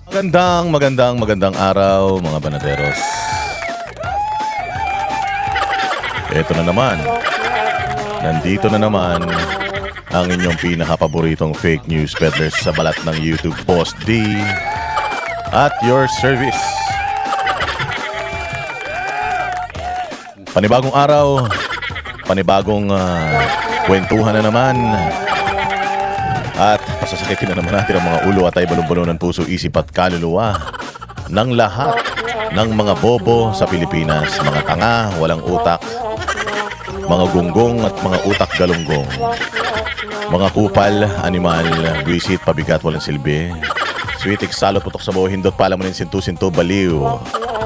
Magandang araw mga banateros. Ito na naman. Nandito na naman ang inyong pinaka-paboritong fake news peddlers sa balat ng YouTube Post D at your service. Panibagong araw, panibagong kwentuhan na naman. At pasasakitin na naman natin ang mga ulo at ay balon-balon ng puso, isip at kaluluwa ng lahat ng mga bobo sa Pilipinas. Mga tanga, walang utak, mga gunggong at mga utak galunggong, mga kupal, animal, buwisit, pabigat, walang silbi, switik, salot, putok sa buho, hindot, pala mo rin, sintu-sintu, baliw,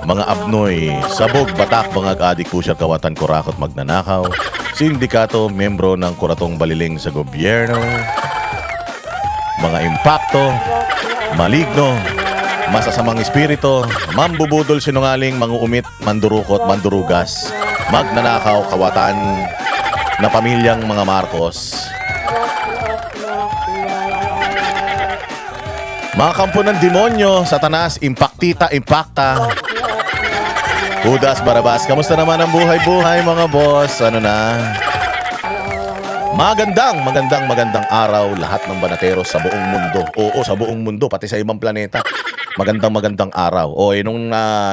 mga abnoy, sabog, batak, bangag, adik, pusyar, kawatan, kurakot, magnanakaw, sindikato, membro ng kuratong baliling sa gobyerno, mga impakto, maligno, masasamang espiritu, mambubudol, sinungaling, manguumit, mandurukot, mandurugas, magnanakaw, kawatan na pamilyang mga Marcos, mga kampo ng demonyo, Satanas, impaktita, impakta, Judas, Barabas. Kamusta naman ang buhay-buhay mga boss? Ano na? Magandang araw lahat ng banateros sa buong mundo. Oo, sa buong mundo, pati sa ibang planeta. Magandang araw.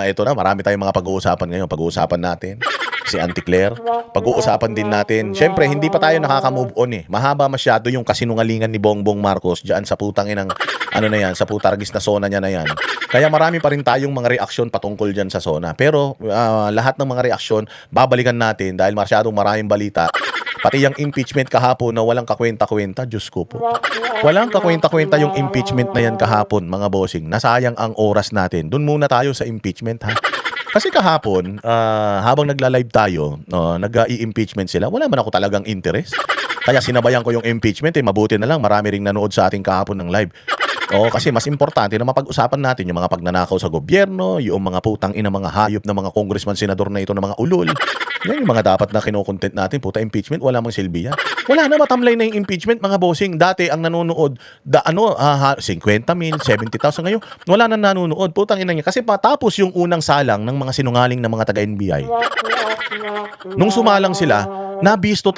Ito na, marami tayong mga pag-uusapan ngayon. Pag-uusapan natin si Auntie Claire. Pag-uusapan din natin. Siyempre, hindi pa tayo nakaka-move on eh. Mahaba masyado yung kasinungalingan ni Bongbong Marcos diyan sa putang inang sa putaragis na sona niya na yan. Kaya marami pa rin tayong mga reaksyon patungkol diyan sa sona. Pero lahat ng mga reaksyon babalikan natin dahil masyadong maraming balita. Pati yung impeachment kahapon na walang kakwenta-kwenta, Diyos ko po. Walang kakwenta-kwenta yung impeachment na yan kahapon, mga bossing. Nasayang ang oras natin. Doon muna tayo sa impeachment, ha? Kasi kahapon, habang nagla-live tayo, nag-i-impeachment sila, wala man ako talagang interest. Kaya sinabayan ko yung impeachment, mabuti na lang, marami ring nanood sa ating kahapon ng live. Kasi mas importante na mapag-usapan natin yung mga pagnanakaw sa gobyerno, yung mga putang ina, mga hayop na mga congressman, senador na ito na mga ulol. Yan yung mga dapat na kinokontent natin. Puta, impeachment, wala mang silbi yan. Wala na, matamlay na yung impeachment, mga bossing. Dati ang nanonood, 50 mil, 70,000 ngayon. Wala na nanonood. Putang ina niya. Kasi patapos yung unang salang ng mga sinungaling na mga taga-NBI. Nung sumalang sila, nabisto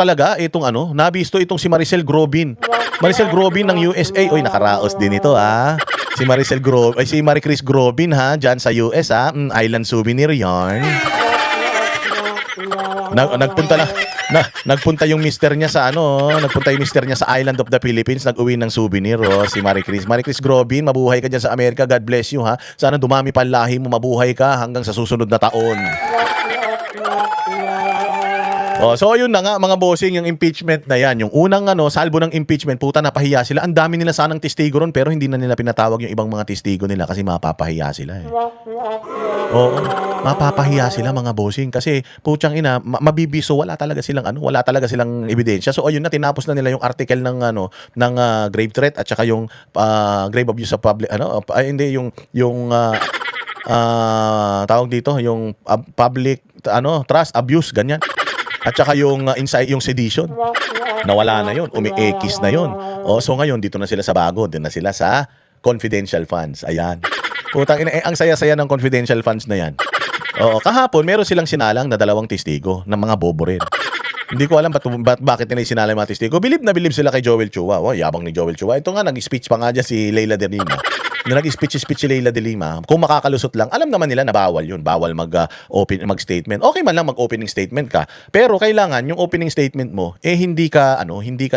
itong si Maricel Grobin. Maricel Grobin ng USA. Oy, nakaraos din ito, ha. Si Marie Chris Grobin, ha, dyan sa US, ha. Island souvenir yarn. Nagpunta yung mister niya sa Island of the Philippines, nag-uwi ng souvenir, si Marie Chris Grobin, mabuhay ka diyan sa Amerika. God bless you, ha. Sana dumami pa lahi mo, mabuhay ka hanggang sa susunod na taon. So yun na nga mga bossing, yung impeachment na yan. Yung unang salbo ng impeachment, puta, napahiya sila. Ang dami nila sanang testigo ron, pero hindi na nila pinatawag yung ibang mga testigo nila kasi mapapahiya sila eh. Oo, mapapahiya sila mga bossing kasi putyang ina, mabibiso, wala talaga silang ebidensya. So ayun na, tinapos na nila yung article ng grave threat at saka yung grave abuse of public tawag dito, yung public trust abuse, ganyan. At saka yung sedition, nawala na yun, umi-ekis na yun. So ngayon, dito na sila sa bago, din na sila sa confidential funds. Ayan. Putang ina, ang saya-saya ng confidential funds na yan. Kahapon, meron silang sinalang na 2 testigo na mga bobo rin. Hindi ko alam bakit nila sinalang mga testigo. Bilib na bilib sila kay Joel Chua. Yabang ni Joel Chua. Ito nga, nag-speech pa nga dyan si Leila de Lima. Na nag-speech si Leila de Lima, kung makakalusot lang, alam naman nila na bawal yun. Bawal mag-statement. Okay man lang mag-opening statement ka. Pero kailangan yung opening statement mo, hindi ka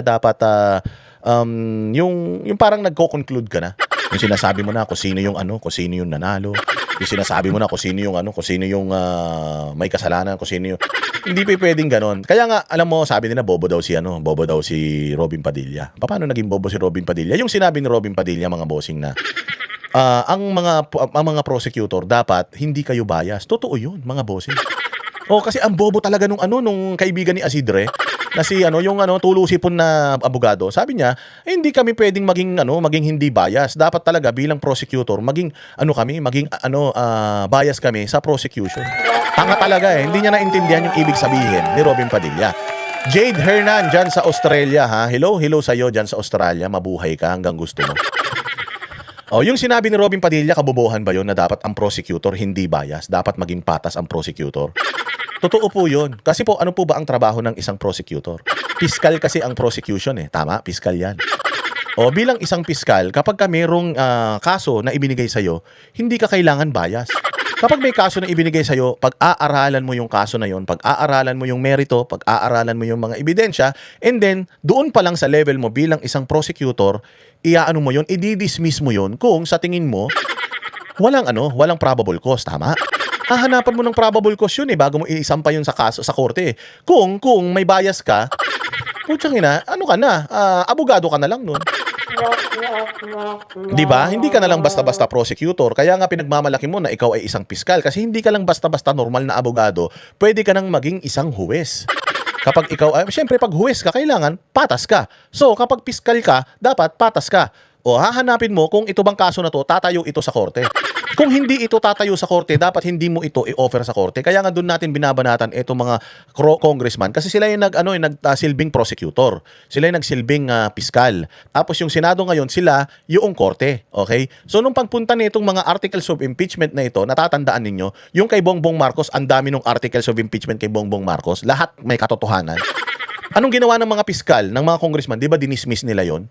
dapat, yung parang nagko-conclude ka na. Yung sinasabi mo na kung sino yung nanalo. Yung sinasabi mo na kung sino yung may kasalanan, kung sino yung... Hindi pa pwedeng ganon. Kaya nga, alam mo, sabi nila bobo daw si Robin Padilla. Paano naging bobo si Robin Padilla? Yung sinabi ni Robin Padilla, mga bossing, na ang mga prosecutor dapat hindi kayo bias. Totoo yun, mga bossing. Kasi ang bobo talaga nung kaibigan ni Asidre, na si tulusipon na abogado. Sabi niya, hindi kami pwedeng maging hindi bias. Dapat talaga bilang prosecutor, maging bias kami sa prosecution. Tanga talaga eh. Hindi niya naintindihan yung ibig sabihin ni Robin Padilla. Jade Hernan dyan sa Australia, ha. Hello sa iyo dyan sa Australia. Mabuhay ka hanggang gusto mo. O, yung sinabi ni Robin Padilla, kabobohan ba yun na dapat ang prosecutor hindi bias? Dapat maging patas ang prosecutor? Totoo po yun. Kasi po, ano po ba ang trabaho ng isang prosecutor? Piskal kasi ang prosecution eh. Tama? Piskal yan. O, bilang isang piskal, kapag ka merong kaso na ibinigay sa'yo, hindi ka kailangan bias. Kapag may kaso na ibinigay sa'yo, pag-aaralan mo yung kaso na yun, pag-aaralan mo yung merito, pag-aaralan mo yung mga ebidensya, and then, doon pa lang sa level mo bilang isang prosecutor, iaano mo yun, i-dismiss mo yun kung sa tingin mo, walang probable cause, tama? Hahanapan mo ng probable cause yun bago mo iisampa yun sa kaso sa korte. Kung may bias ka, putyang ina, ano ka na, abogado ka na lang nun. Di ba? Hindi ka na lang basta-basta prosecutor. Kaya nga pinagmamalaki mo na ikaw ay isang piskal kasi hindi ka lang basta-basta normal na abogado, pwede ka nang maging isang huwes. Kapag ikaw, syempre pag huwes ka, kailangan patas ka. So, kapag piskal ka, dapat patas ka. O hahanapin mo kung ito bang kaso na to, tatayo ito sa korte. Kung hindi ito tatayo sa korte, dapat hindi mo ito i-offer sa korte. Kaya nga doon natin binabanatan itong mga congressman kasi sila yung nagsilbing prosecutor. Sila yung nagsilbing piskal. Tapos yung Senado ngayon, sila yung korte. Okay? So nung pagpunta nitong mga articles of impeachment na ito, natatandaan ninyo, yung kay Bongbong Marcos, ang dami ng articles of impeachment kay Bongbong Marcos, lahat may katotohanan. Anong ginawa ng mga piskal, ng mga congressman? Di ba dinismiss nila yon?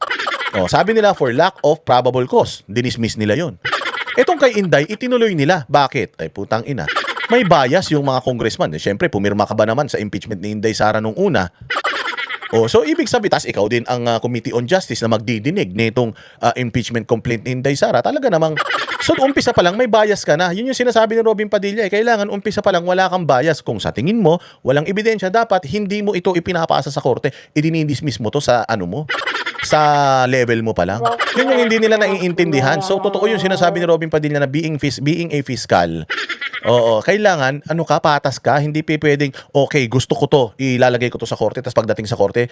O, sabi nila for lack of probable cause. Dinismiss nila yon. Etong kay Inday, itinuloy nila. Bakit? Ay putang ina. May bias yung mga congressman. Siyempre, pumirma ka ba naman sa impeachment ni Inday Sara nung una? O, so ibig sabihin, tas ikaw din ang Committee on Justice na magdidinig nitong impeachment complaint ni Inday Sara. Talaga namang, so umpisa pa lang may bias ka na. Yun yung sinasabi ni Robin Padilla. Kailangan umpisa pa lang wala kang bias. Kung sa tingin mo, walang ebidensya, dapat hindi mo ito ipinapasa sa korte. Idinidismiss mo to sa sa level mo pa lang. Yun yung hindi nila naiintindihan. So, totoo yung sinasabi ni Robin Padilla na being a fiscal. Oo, kailangan, patas ka. Hindi pwedeng, okay, gusto ko to, ilalagay ko to sa korte, tapos pagdating sa korte,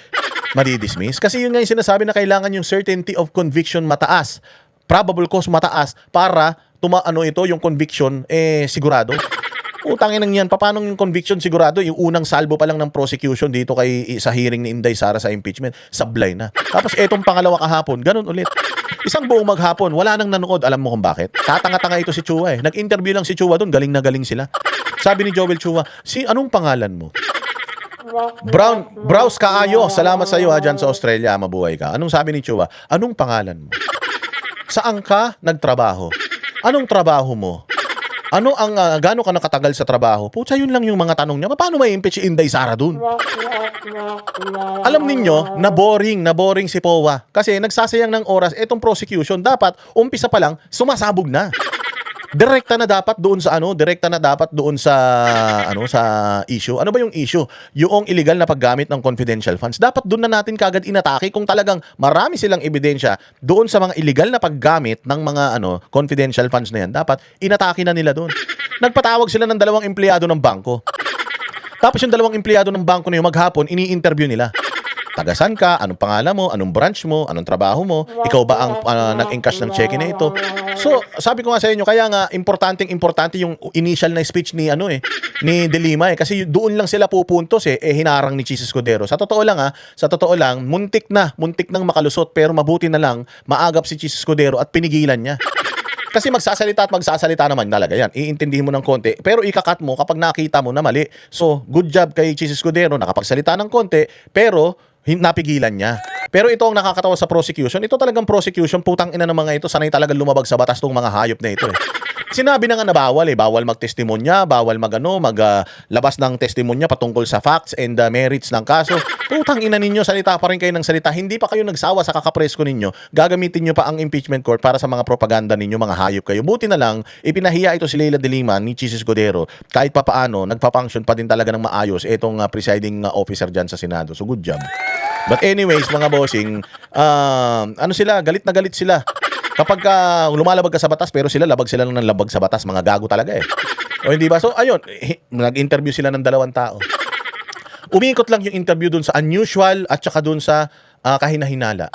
madidismiss. Kasi yun nga yung sinasabi na kailangan yung certainty of conviction mataas. Probable cause mataas para yung conviction, sigurado. Utangin nang yan. Paano yung conviction sigurado? Yung unang salbo pa lang ng prosecution dito sa hearing ni Inday Sara sa impeachment, sablay na. Tapos etong pangalawa kahapon, ganun ulit. Isang buong maghapon, wala nang nanood. Alam mo kung bakit? Tatanga-tanga ito si Chua Nag-interview lang si Chua doon, galing na galing sila. Sabi ni Joel Chua, anong pangalan mo? Browse Kaayo. Salamat sa iyo dyan sa Australia, mabuhay ka. Anong sabi ni Chua? Anong pangalan mo? Saan ka nagtrabaho? Anong trabaho mo? Gaano ka nakatagal sa trabaho? Pucha, yun lang yung mga tanong niya. Paano may impeach si Inday Sara dun? Alam ninyo, na boring si POA. Kasi nagsasayang ng oras itong prosecution. Dapat, umpisa pa lang, sumasabog na. Direkta na dapat doon sa issue. Ano ba yung issue? Yung illegal na paggamit ng confidential funds. Dapat doon na natin kagad inatake kung talagang marami silang ebidensya doon sa mga illegal na paggamit ng mga confidential funds na yan. Dapat inatake na nila doon. Nagpatawag sila ng 2 empleyado ng bangko. Tapos yung 2 empleyado ng bangko na yung maghapon, ini-interview nila. Tagasan ka, anong pangalan mo, anong branch mo, anong trabaho mo, ikaw ba ang nag-encash ng cheque na ito. So, sabi ko nga sa inyo, kaya nga importante yung initial na speech ni De Lima kasi doon lang sila pupuntos hinarang ni Chis Escudero. Sa totoo lang, muntik nang makalusot pero mabuti na lang maagap si Chis Escudero at pinigilan niya. Kasi magsasalita naman talaga yan. Iintindihin mo ng konti. Pero ikakat mo kapag nakita mo na mali. So, good job kay Chis Escudero. Nakapagsalita ng konti. Pero, napigilan niya. Pero ito ang nakakatawa sa prosecution. Ito talagang prosecution. Putang ina ng mga ito. Sanay talagang lumabag sa batas tong mga hayop na ito Sinabi na nga na bawal Bawal magtestimonya, bawal maglabas ng testimonya patungkol sa facts and merits ng kaso. Putang ina ninyo, salita pa rin kayo ng salita. Hindi pa kayo nagsawa sa kakapresko ninyo. Gagamitin nyo pa ang impeachment court para sa mga propaganda ninyo, mga hayop kayo. Buti na lang, ipinahiya ito si Leila de Lima ni Chis Escudero. Kahit pa paano, nagpa-function pa din talaga ng maayos itong presiding officer dyan sa Senado. So good job. But anyways, mga bossing, galit na galit sila. Kapag lumalabag ka sa batas, pero labag sila ng labag sa batas, mga gago talaga O hindi ba? So ayun, nag-interview sila ng 2 tao. Umiikot lang yung interview dun sa unusual at saka dun sa kahinahinala.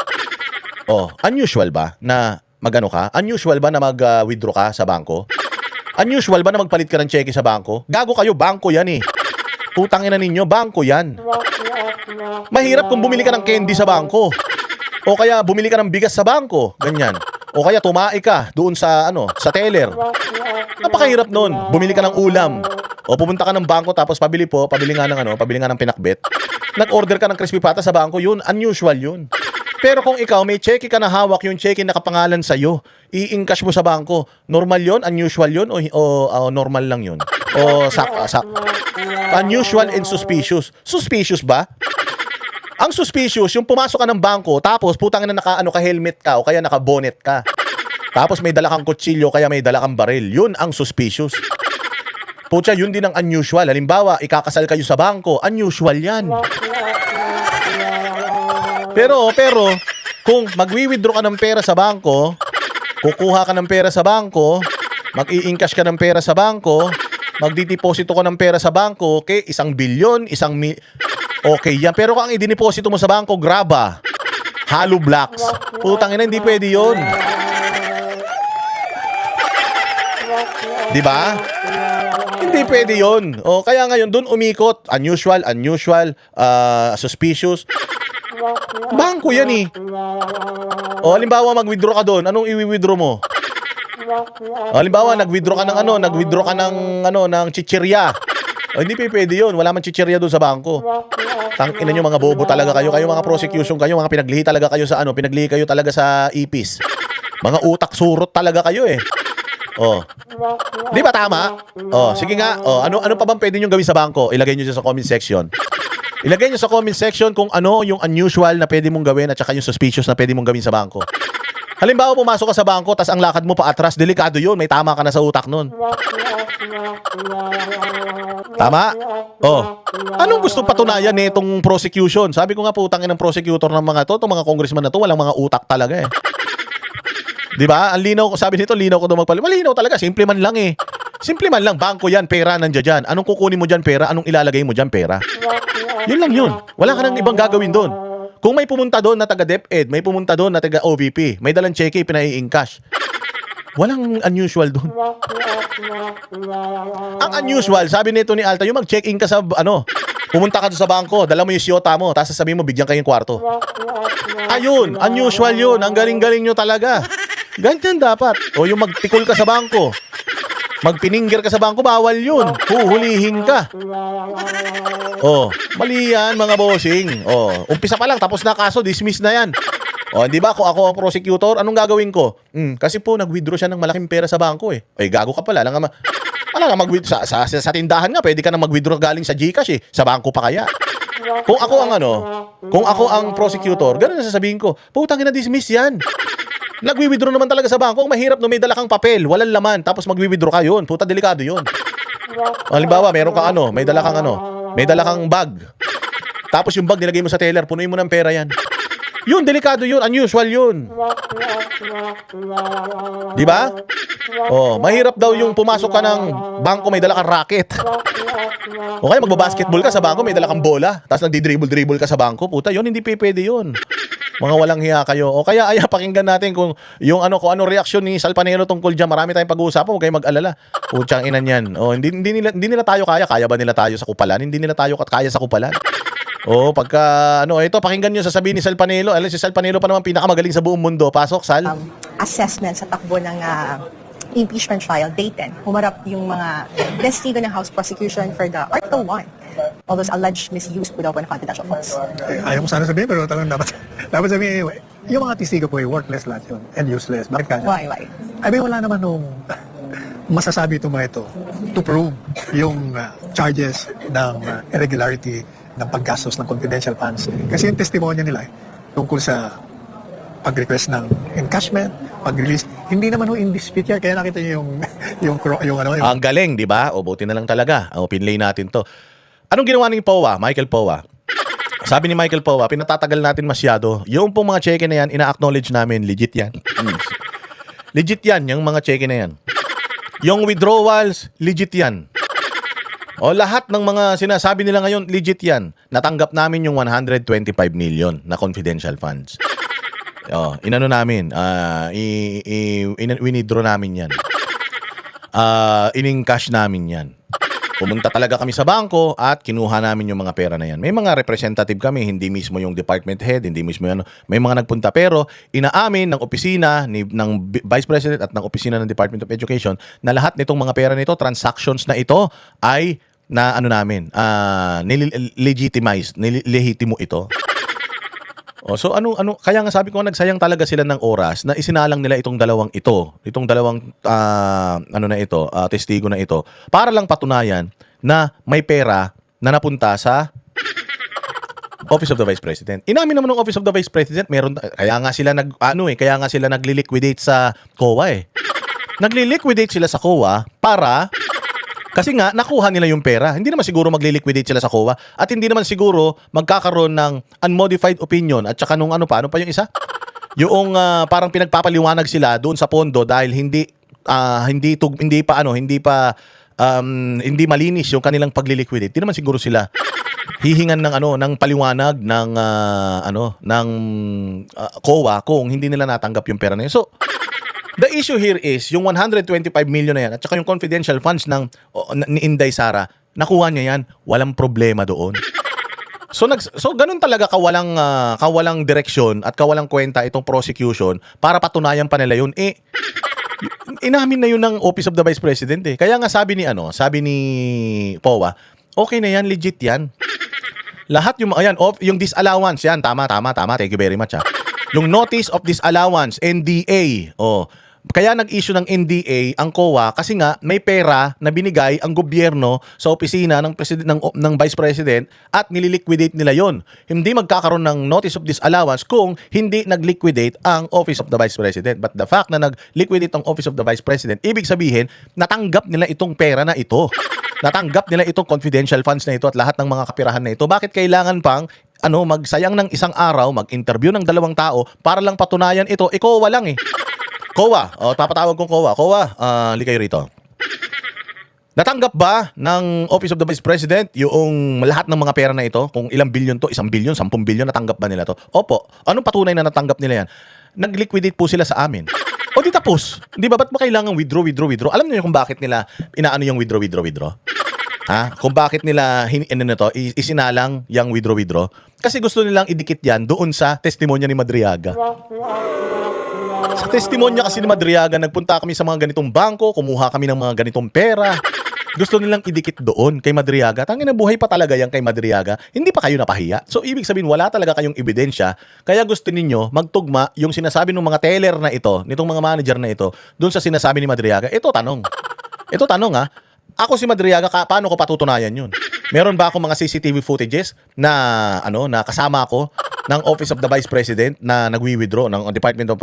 Unusual ba na Unusual ba na mag-withdraw ka sa bangko? Unusual ba na magpalit ka ng cheque sa bangko? Gago kayo, bangko yan Putangin na ninyo, bangko yan. Mahirap kung bumili ka ng candy sa bangko. O kaya bumili ka ng bigas sa bangko. Ganyan. O kaya tumae ka doon sa sa teller. Napakahirap nun. Bumili ka ng ulam. O pumunta ka ng bangko tapos pabili nga ng pinakbet. Nag-order ka ng crispy pata sa bangko, yun, unusual yun. Pero kung ikaw may cheque ka na hawak, yung cheque nakapangalan sa'yo, i-encash mo sa bangko, normal yun, unusual yun, o normal lang yun? O unusual and suspicious. Suspicious ba? Ang suspicious, yung pumasok ka ng bangko, tapos putang ina naka-helmet ka o kaya naka-bonnet ka. Tapos may dala kang kutsilyo, kaya may dala kang baril. Yun ang suspicious. Putya, yun din ang unusual. Halimbawa, ikakasal kayo sa bangko, unusual yan. Pero, kung magwi-withdraw ka ng pera sa bangko, kukuha ka ng pera sa bangko, mag-i-encash ka ng pera sa bangko, magdideposito ka ng pera sa bangko, okay, 1 bilyon, okay yan. Pero kung ang i-deposito mo sa bangko, graba, hollow blocks, putang ina, hindi pwede yun. Diba? Hindi pwede yun. O, kaya ngayon, dun umikot, unusual, suspicious. Bangko yan eh. O, halimbawa mag-withdraw ka doon, anong i-withdraw mo? O, halimbawa nag-withdraw ka ng chichirya. O, hindi pwede yun. Wala man chichirya doon sa bangko. Tangina nyo, mga bobo talaga kayo. Kayo mga prosecution kayo, mga pinaglihi talaga kayo sa pinaglihi kayo talaga sa ipis. Mga utak surot talaga kayo eh. Oh. Di ba tama? Oh, sige nga. Oh, ano pa bang pwede niyo gawin sa bangko? Ilagay niyo sa comment section. Ilagay niyo sa comment section kung ano yung unusual na pwede mong gawin at saka yung suspicious na pwede mong gawin sa bangko. Halimbawa, pumasok ka sa bangko tas ang lakad mo pa atras, delikado yun. May tama ka na sa utak nun. Tama? Oh. Anong gusto patunayan nitong prosecution? Sabi ko nga, putang inang prosecutor ng mga to, itong mga congressman na to, walang mga utak talaga eh. Di ba? Ang linaw ko, sabi nito, linaw ko daw magpali. Malinaw talaga, simple man lang eh. Simple man lang, bangko yan, pera nandiyan dyan. Anong kukunin mo dyan pera? Anong ilalagay mo dyan pera? Yun lang yun. Wala ka nang ibang gagawin doon. Kung may pumunta doon na taga DepEd, may pumunta doon na taga OVP, may dalang cheque, pinai-encash. Walang unusual doon. Ang unusual, sabi nito ni Alta, yung mag-check-in ka sa, pumunta ka doon sa bangko, dala mo yung siyota mo, tapos sasabihin mo, bigyan kayong kwarto. Ayun, unusual yun. Ang galing-galing nyo talaga. Ganyan dapat. O yung magtikol ka sa bangko, magpiningger ka sa bangko, bawal yun. Huhulihin ka. O, mali yan mga bossing. O, umpisa pa lang, tapos na kaso, dismiss na yan. O, di ba, kung ako ang prosecutor, anong gagawin ko? Kasi po, nag-withdraw siya ng malaking pera sa bangko eh. Ay, gago ka pala. Alam nga mag-withdraw. Sa tindahan nga, pwede ka na mag-withdraw galing sa GCash eh. Sa bangko pa kaya. Kung ako ang prosecutor, ganun na sasabihin ko, putang ina, dismiss yan. Nagwi-withdraw naman talaga sa bangko. Ang mahirap no, may dala kang papel, walang laman, tapos magwi-withdraw ka yun. Puta, delikado yun. Halimbawa, meron kang may dala kang bag. Tapos yung bag nilagay mo sa teller, punuin mo ng pera yan. Yun, delikado yun, unusual yun. Di ba? Oh, mahirap daw yung pumasok ka ng bangko, may dala kang racket. O kaya magbabasketball ka sa bangko, may dala kang bola, tapos nagdi-dribble ka sa bangko. Puta, yun, hindi pwede yun. Mga walang hiya kayo. O kaya pakinggan natin kung ano reaksyon ni Sal Panelo tungkol diyan. Marami tayong pag-uusapan, huwag kayong mag-alala. Putsang ina niyan. O hindi nila tayo kaya ba nila tayo sa kupalan? Hindi nila tayo kaya sa kupalan. O pagka ito pakinggan niyo sasabihin ni Sal Panelo. Si Sal Panelo pa naman pinakamagaling sa buong mundo. Pasok, Sal. Assessment sa takbo ng impeachment trial, day 10. Humarap yung mga testigo ng House Prosecution for the Article 1. All those alleged misuse po daw po ng confidential funds. Ayaw mo sana sabihin, pero talagang dapat sabihin, yung mga testigo po worthless lahat yun and useless. Bakit kanya? Why? I mean, wala naman nung masasabi ito mga ito to prove yung charges ng irregularity ng paggastos ng confidential funds. Kasi yung testimonya nila tungkol sa pag-request ng encashment, pag-release, hindi naman in dispute yan. Kaya nakita niyo yung ang galing, di ba? O buti na lang talaga. O pinlay natin to. Anong ginawa ni Michael Powa? Sabi ni Michael Powa, pinatatagal natin masyado. Yung pong mga cheque na yan, ina-acknowledge namin, legit yan. Legit yan, yung mga cheque na yan. Yung withdrawals, legit yan. O lahat ng mga sinasabi nila ngayon, legit yan. Natanggap namin yung 125 million na confidential funds. Inano namin, winidraw namin yan. In-encash namin yan. Pumunta talaga kami sa bangko at kinuha namin yung mga pera na yan. May mga representative kami, hindi mismo yung department head, hindi mismo yan. May mga nagpunta pero inaamin ng opisina ng Vice President at ng opisina ng Department of Education na lahat nitong mga pera nito, transactions na ito ay na ano namin, legitimize, nilehitimo ito. Oh, so ano kaya nga sabi ko nagsayang talaga sila ng oras na isinalang nila itong dalawang testigo na ito para lang patunayan na may pera na napunta sa Office of the Vice President. Inamin naman ng Office of the Vice President, meron kaya nga sila nagli-liquidate sa COA eh. Nagli-liquidate sila sa COA para kasi nga, nakuha nila yung pera. Hindi naman siguro magli-liquidate sila sa COA at hindi naman siguro magkakaroon ng unmodified opinion at saka nung ano pa yung isa? Yung parang pinagpapaliwanag sila doon sa pondo dahil hindi malinis yung kanilang pagli-liquidate. Hindi naman siguro sila hihingan ng paliwanag ng COA kung hindi nila natanggap yung pera na yun. So, the issue here is, yung 125 million na yan, at saka yung confidential funds ni Inday Sara, nakuha niya yan, walang problema doon. So ganun talaga kawalang direksyon at kawalang kwenta itong prosecution para patunayan pa nila yun. Inamin na yun ng Office of the Vice President eh. Kaya nga sabi ni POA, okay na yan, legit yan. Lahat yung disallowance yan, tama, thank you very much ha. Yung notice of disallowance, NDA, kaya nag-issue ng NDA ang COA kasi nga may pera na binigay ang gobyerno sa opisina ng ng Vice President at nililiquidate nila yon. Hindi magkakaroon ng notice of disallowance kung hindi nag-liquidate ang Office of the Vice President. But the fact na nag-liquidate ang Office of the Vice President, ibig sabihin, natanggap nila itong pera na ito. Natanggap nila itong confidential funds na ito at lahat ng mga kapirahan na ito. Bakit kailangan pang magsayang ng isang araw, mag-interview ng 2 tao para lang patunayan ito? COA lang eh. COA, papatawag kong COA. COA, kayo rito. Natanggap ba ng Office of the Vice President yung lahat ng mga pera na ito? Kung ilang bilyon to, 1 bilyon, 10 bilyon, natanggap ba nila to? Opo. Anong patunay na natanggap nila yan? Nag-liquidate po sila sa amin. O di tapos. Di ba? Ba't ba kailangan withdraw? Alam niyo kung bakit nila inaano yung withdraw? Ha? Kung bakit nila isinalang yung withdraw? Kasi gusto nilang idikit yan doon sa testimonya ni Madriaga. Sa testimonya kasi ni Madriaga, nagpunta kami sa mga ganitong bangko, kumuha kami ng mga ganitong pera. Gusto nilang idikit doon kay Madriaga. Tangina, buhay pa talaga yan kay Madriaga. Hindi pa kayo napahiya. So, ibig sabihin, wala talaga kayong ebidensya. Kaya gusto ninyo magtugma yung sinasabi ng mga teller na ito, nitong mga manager na ito, doon sa sinasabi ni Madriaga. Ito tanong ha. Ako si Madriaga, paano ko patutunayan yun? Meron ba akong mga CCTV footages na kasama ako ng Office of the Vice President na nagwi-withdraw ng Department of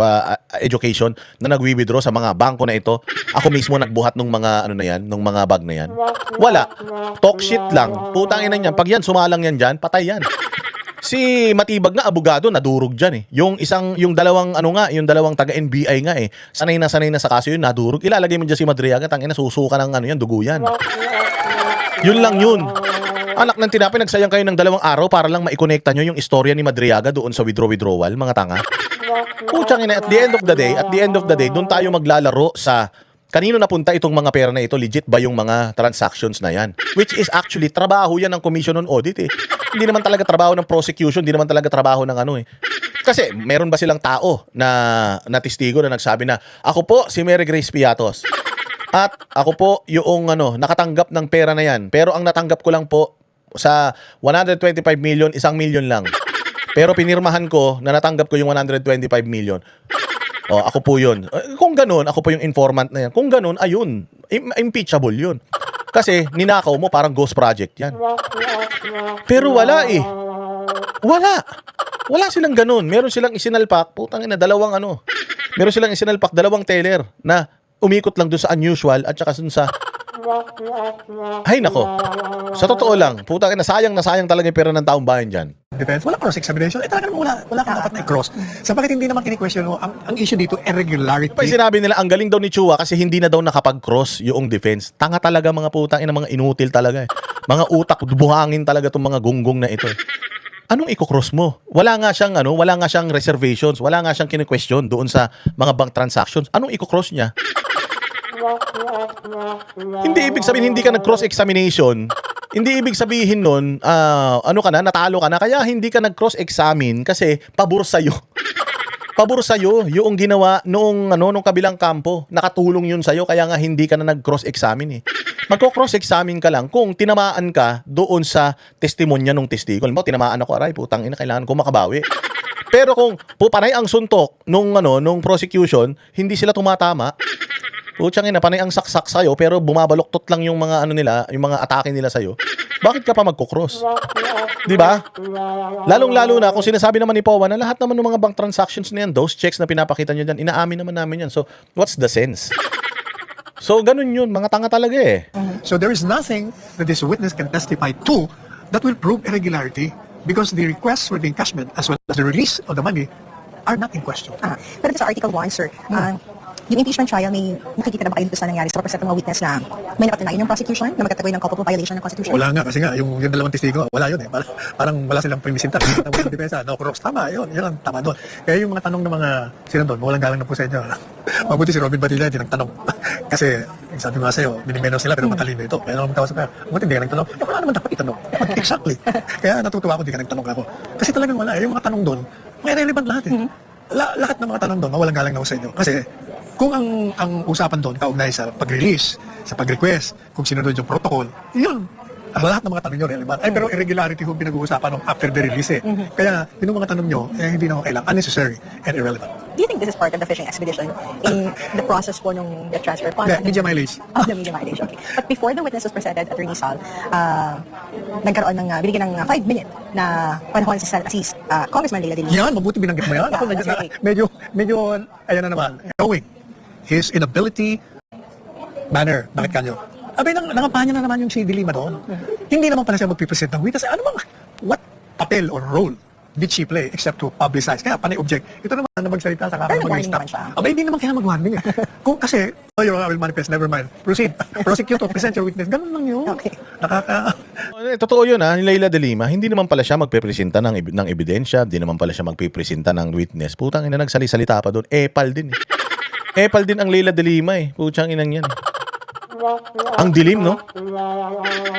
Education na nagwi-withdraw sa mga bangko na ito? Ako mismo nagbuhat ng mga ng mga bag na yan. Wala. Talk shit lang. Putang ina niyan. Pag yan sumalang yan diyan, patay yan. Si Matibag nga abogado nadurog diyan eh. Yung dalawang taga NBI nga eh. Sanay na sa kaso yun, nadurog. Ilalagay mo diyan si Madriaga, tangina susuka ng dugo yan. Yun lang yun. Anak ng tinapay, nagsayang kayo ng 2 araw para lang maikonekta nyo yung istorya ni Madriaga doon sa withdrawal, mga tanga. Putsang ina, at the end of the day, doon tayo maglalaro sa kanino napunta itong mga pera na ito, legit ba yung mga transactions na yan? Which is actually, trabaho yan ng Commission on Audit eh. Hindi naman talaga trabaho ng prosecution, hindi naman talaga trabaho ng Kasi, meron ba silang tao na testigo na nagsabi na, ako po si Mary Grace Piatos. At ako po yung nakatanggap ng pera na yan. Pero ang natanggap ko lang po sa 125 million, 1 million lang. Pero pinirmahan ko na natanggap ko yung 125 million. Ako po yun. Kung ganun, ako po yung informant na yan. Kung ganun, ayun. Impeachable yun. Kasi ninakaw mo, parang ghost project yan. Pero wala eh. Wala silang ganun. Meron silang isinalpak, putang ina, meron silang isinalpak, 2 teller na umikot lang dun sa unusual at saka dun sa ay nako. Sa totoo lang, putang ina, sayang talaga yung pera ng taong bayan dyan. Defense, wala cross-examination. Talaga naman wala kang dapat na i-cross. Sa bakit hindi naman kini-question mo, ang issue dito, irregularity. Pa sinabi nila, ang galing daw ni Chua kasi hindi na daw nakapag-cross yung defense. Tanga talaga mga putang ina, mga inutil talaga eh. Mga utak, buhangin talaga itong mga gunggong na ito eh. Anong i-cross mo? Wala nga siyang reservations, wala nga siyang kini-question doon sa mga bank transactions. Anong i-cross niya? Hindi ibig sabihin hindi ka nag-cross-examination. Hindi ibig sabihin nun, ano ka na, natalo ka na. Kaya hindi ka nag-cross-examine kasi pabor sa'yo. Pabor sa'yo yung ginawa noong nung kabilang kampo. Nakatulong yun sa'yo kaya nga hindi ka na nag-cross-examine eh. Magko-cross-examine ka lang kung tinamaan ka doon sa testimonya ng testigo. Mo tinamaan ako, aray, putang ina, kailangan ko makabawi. Pero kung panay ang suntok nung prosecution, hindi sila tumatama. Putsang ina, panay ang saksak sa'yo pero bumabaloktot lang yung mga nila, yung mga atake nila sa'yo. Bakit ka pa magko-cross? 'Di ba? Lalong-lalo na kung sinasabi naman ni Powa na lahat naman ng mga bank transactions na yan, those checks na pinapakita niyo diyan, inaamin naman namin yan. So, what's the sense? So, ganun yun. Mga tanga talaga eh. So there is nothing that this witness can testify to that will prove irregularity because the requests for the encashment as well as the release of the money are not in question. Pero sa Article 1, sir, yung impeachment trial, may nakikita na ba kayo dito sa nangyari sa pagpresent ng mga witness na may napatunayan yung prosecution na magkatagoy ng culpable violation ng Constitution? Wala nga kasi nga yung dalawang testigo wala yun eh. Parang wala silang primisinta. Tama yung depensa, no cross, tama yun ang tama doon. Kaya yung mga tanong ng mga senador, walang galang na po sa inyo. Mabuti si Robin Badilla hindi nagtanong. Kasi sabi nga sa'yo, minimenos sila pero matalino ito. Kaya naman tawa sa kaya, buti hindi ka nagtanong. Wala naman dapat itanong. Exactly. Kaya natutuwa ako hindi ka nagtanong ako. Kasi talagang wala eh. Yung mga tanong doon, may relevant lahat eh. Lahat ng mga tanong doon, mawalang galang na po sa inyo. Kasi kung ang usapan doon kaugnay sa pag-release, sa pag-request, kung sinunod yung protocol, yun. Lahat ng mga tanong nyo relevant. Ay, pero irregularity yung pinag-uusapan ng after the release eh. Kaya, yung mga tanong nyo, hindi na ako kailangan. Unnecessary and irrelevant. Do you think this is part of the fishing expedition in the process po nung the transfer funds? Media mileage. The media mileage, okay. But before the witness was presented, Attorney Sal, nagkaroon binigyan ng 5-minute na panahon si Congressman Leila de Lima. Yan, mabuti binanggit mo yan. Ako, medyo, ayan na naman, knowing his inability manner, bakit kanyo? Abay, nangampanya na naman yung si De Lima doon. Hindi naman pala siya magpipresent ng witness. Ano bang, what papel or role did she play except to publicize? Kaya panay object. Ito naman na magsalita sa Pero kapag nag-warning naman siya. Abay, hindi naman kaya mag-warning eh. Kung kasi, Your Honor, I will manifest, never mind. Proceed. Prosecutor, present your witness. Ganun lang yun. Okay. Totoo yun ni Leila de Lima. Hindi naman pala siya magpipresenta ng ebidensya. Hindi naman pala siya magpipresenta ng witness. Putang ina, nagsali-salita pa doon. Epal din eh. Epal din ang Leila de Lima eh. Putang inang yan. Ang dilim, no?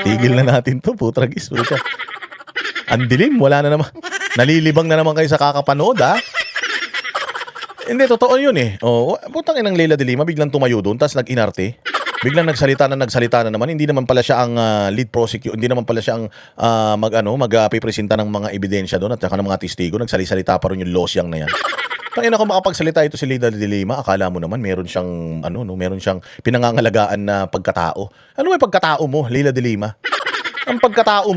Tigil na natin to, putragis. Ang dilim, wala na naman. Nalilibang na naman kayo sa kakapanood, ha? Hindi, totoo yun eh. Putang inang Leila de Lima, biglang tumayo doon, tapos nag-inarte. Biglang nagsalita na naman. Hindi naman pala siya ang lead prosecutor. Hindi naman pala siya ang magpipresenta ng mga ebidensya doon at saka ng mga testigo. Nagsali-salita pa rin yung losyang na yan. Tangina ko makapagsalita ito si Leila de Lima, akala mo naman meron siyang meron siyang pinangangalagaan na pagkatao. Ano yung pagkatao mo, Leila de Lima? Ang pagkatao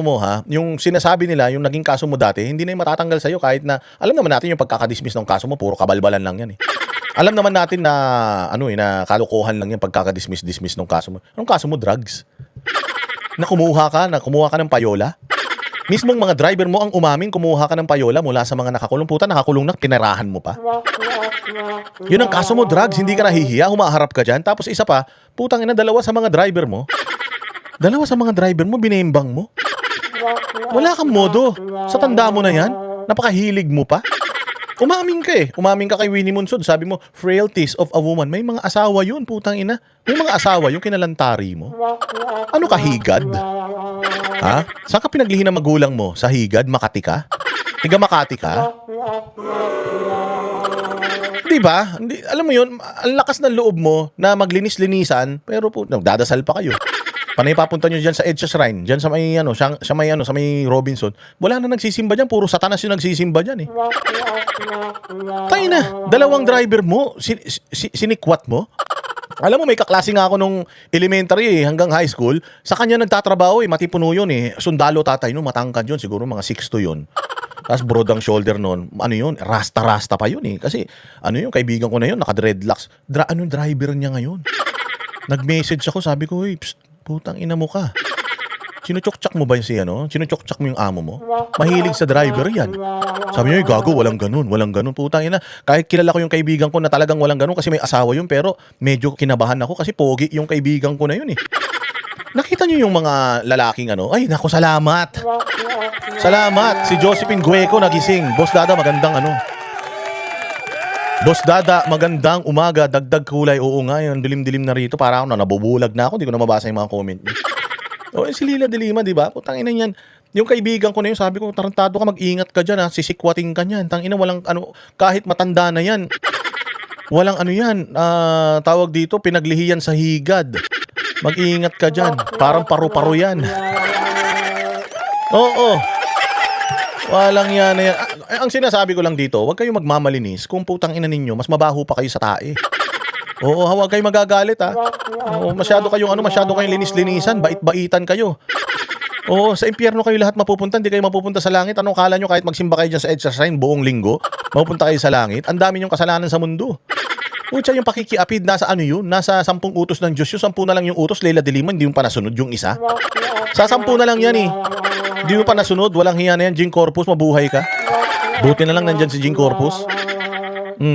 mo ha, yung sinasabi nila, yung naging kaso mo dati, hindi na yung matatanggal sa iyo kahit na alam naman natin yung pagkakadismiss ng kaso mo, puro kabalbalan lang yan eh. Alam naman natin na na kalokohan lang yan pagkakadismiss ng kaso mo. Anong kaso mo? Drugs? Na kumuha ka ng payola? Mismong mga driver mo ang umaming kumuha ka ng payola mula sa mga nakakulong. Puta, nakakulong na, pinarahan mo pa. Yun ang kaso mo, drugs. Hindi ka nahihiya, humaharap ka dyan. Tapos isa pa, putang ina, dalawa sa mga driver mo, binembang mo. Wala kang modo. Sa tanda mo na yan, napakahilig mo pa. Umaming ka kay Winnie Monsod. Sabi mo, frailties of a woman. May mga asawa yun, putang ina. May mga asawa yung kinalantari mo. Ano ka, higad? Ha? Saan ka pinaglihi ng magulang mo? Sa higad? Makati ka? Tiga Makati ka? Di ba? Alam mo yun, ang lakas ng loob mo na maglinis-linisan, pero nagdadasal pa kayo. Panay papunta nyo dyan sa Edsa Shrine, dyan sa may, sa may Robinson. Wala na nagsisimba dyan, puro satanas yung nagsisimba dyan eh. Tayo na, dalawang driver mo, sinikwat mo. Alam mo, may kaklase nga ako nung elementary hanggang high school. Sa kanya nagtatrabaho matipuno yun eh. Sundalo tatay no, matangkad yun, siguro mga 6'2" yun. Tapos broad ang shoulder nun. Ano yun? Rasta-rasta pa yun eh. Kasi yung kaibigan ko na yun, naka-dreadlocks. Anong driver niya ngayon? Nag-message ako, sabi ko, psst, putang ina mo ka. Sinuchok-chak mo ba yung sinuchok-chak mo yung amo mo? Mahilig sa driver yan. Sabi niya, gago, walang ganun. Putang ina. Kahit kilala ko yung kaibigan ko na talagang walang ganun kasi may asawa yun, pero medyo kinabahan ako kasi pogi yung kaibigan ko na yun eh. Nakita niyo yung mga lalaking ay naku, salamat. Salamat. Si Josephine Gueco nagising. Boss Dada, magandang Boss Dada, magandang umaga. Dagdag kulay. Oo nga, yun. Dilim-dilim na rito. Para ako na nabubulag na ako. Hindi ko na mabasa yung mga comment niyo. O, si Lila de Lima, di ba? Putang ina niyan. Yung kaibigan ko na yun, sabi ko, tarantado ka, mag-ingat ka dyan, ha. Sisikwating ka niyan. Tang ina, walang ano, kahit matanda na yan. Walang ano yan. Tawag dito, pinaglihiyan sa higad. Mag-ingat ka dyan. Parang paru-paro yan. Oo. Walang yan na yan. Ang sinasabi ko lang dito, huwag kayong magmamalinis kung putang ina ninyo, mas mabaho pa kayo sa tae. Oo, huwag kayong magagalit, ha. Oo, masyado kayong linis-linisan, bait-baitan kayo. Oo, sa impyerno kayo lahat mapupunta, hindi kayo mapupunta sa langit. Anong kala nyo kahit magsimba kayo dyan sa EDSA Shrine buong linggo, mapupunta kayo sa langit? Ang dami nyong kasalanan sa mundo. Pucha, yung pakikiapid, nasa ano yun? Nasa 10 utos ng Diyos. Yung 10 na lang yung utos, Leila de Lima, hindi yung pa nasunod yung isa. Sa 10 na lang yan eh. Hindi mo pa nasunod, walang hiya na yan. Jing Corpus, mabuhay ka. Buti na lang nandyan si Jing Corpus.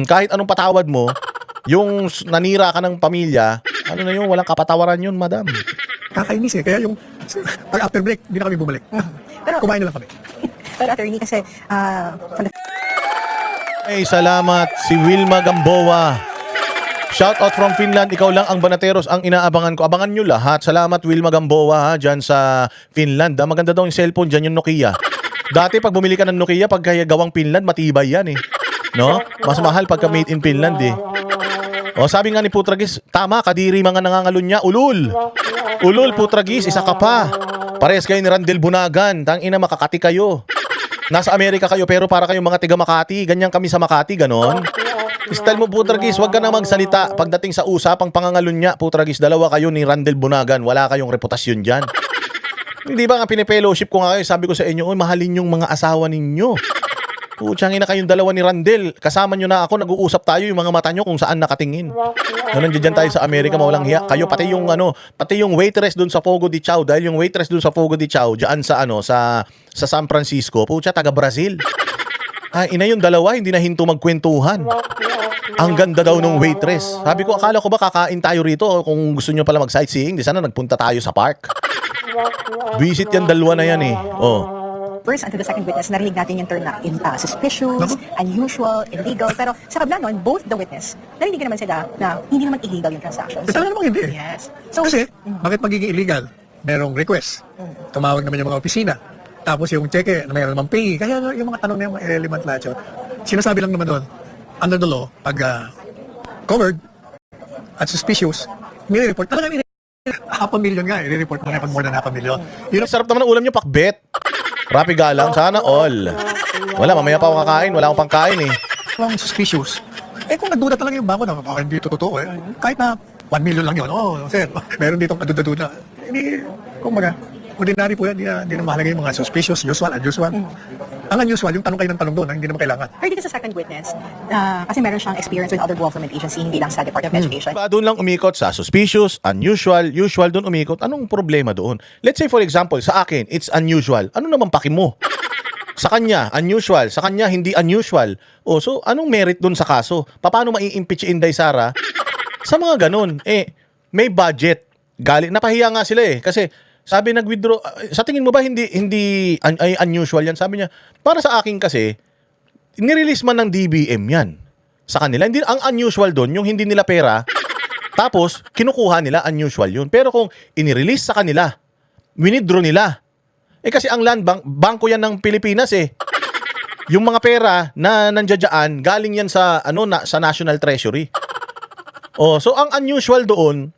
Kahit anong patawad mo, yung nanira ka ng pamilya, ano na yun, walang kapatawaran yun, madam. Kakainis eh. Kaya yung pag after break, hindi na kami bumalik. Pero, Kumain na lang kami. pero attorney, kasi from the Ay, salamat si Wilma Gamboa. Shout out from Finland. Ikaw lang ang banateros ang inaabangan ko. Abangan nyo lahat. Salamat Wilma Gamboa, ha, dyan sa Finland. Maganda daw yung cellphone dyan, yung Nokia. Dati pag bumili ka ng Nokia, pag kaya gawang Finland, matibay yan eh. No? Mas mahal pagka made in Finland eh. O sabi nga ni Putragis, tama, kadiri mga nangangalun niya. Ulul. Ulul, Putragis, isa ka pa. Parehas kayo ni Randel Bunagan. Tangina, makakati kayo. Nasa Amerika kayo pero para kayong mga tiga Makati. Ganyan kami sa Makati, ganon. Style mo, Putragis, wag ka na magsalita. Pagdating sa usapang pangangalun niya, Putragis, dalawa kayo ni Randel Bunagan. Wala kayong reputasyon dyan. Hindi ba nga pinipellowship ko nga kayo, sabi ko sa inyo, mahalin yung mga asawa ninyo. Putsangin na kayong dalawa ni Randel. Kasama nyo na ako, nag-uusap tayo yung mga mata nyo kung saan nakatingin. Nandiyan tayo sa Amerika, mawalang hiya. Kayo pati yung waitress dun sa Fogo de Chao, dahil yung waitress dun sa Fogo de Chao, diyan sa San Francisco, putya, taga Brazil. Ina yung dalawa, hindi na hinto magkwentuhan. Ang ganda daw ng waitress. Sabi ko, akala ko ba kakain tayo rito kung gusto nyo pala mag-sightseeing, di sana nagpunta tayo sa park. Visit yan, dalawa na yan eh. Oh. first and to the second witness, narinig natin yung term na suspicious, unusual, illegal. Pero sa kabila nun, both the witness, narinig naman sila na hindi naman illegal yung transaction. Talaga namang hindi. Yes. So, Kasi, bakit magiging illegal? Merong request. Tumawag naman yung mga opisina. Tapos yung cheque, na mayroon naman pay. Kaya yung mga tanong na yung mga irrelevant lahat yun. Sinasabi lang naman doon, under the law, pag covered at suspicious, nire-report. Talaga $500,000 nga, i-report mo na pag more than $500,000. Yun Sarap naman ang ulam nyo, pakbet. Rapi galang, sana all. Wala, mamaya pa ako kakain. Wala akong pangkain eh. ang suspicious. Kung nagduda talaga yung bangko na, baka hindi ito totoo eh. Kahit na 1 million lang yun. Oh, sir, meron ditong kaduda-duda. Hindi, kumbaga, ordinary po yan. Hindi na mahalaga yung mga suspicious, usual, unusual. Ang unusual, yung tanong kayo ng tanong doon, hindi naman kailangan. heard dito sa second witness, kasi meron siyang experience with other government agency, hindi lang sa Department of Education. Diba, doon lang umikot sa suspicious, unusual, usual, doon umikot. Anong problema doon? Let's say for example, sa akin, it's unusual. Ano naman paki mo? Sa kanya, unusual. Sa kanya, hindi unusual. O, so, anong merit doon sa kaso? Paano mai-impeach si Inday Sara? Sa mga ganun, may budget. Napahiya nga sila eh. Kasi, sabi nag-withdraw, sa tingin mo ba hindi unusual yan? Sabi niya, para sa akin kasi, nirelease man ng DBM yan sa kanila. Hindi, ang unusual doon, yung hindi nila pera, tapos, kinukuha nila, unusual yun. Pero kung inirelease sa kanila, winidraw nila, kasi ang land bank, bangko yan ng Pilipinas eh. Yung mga pera na nandiyan, galing yan sa, sa National Treasury. So ang unusual doon,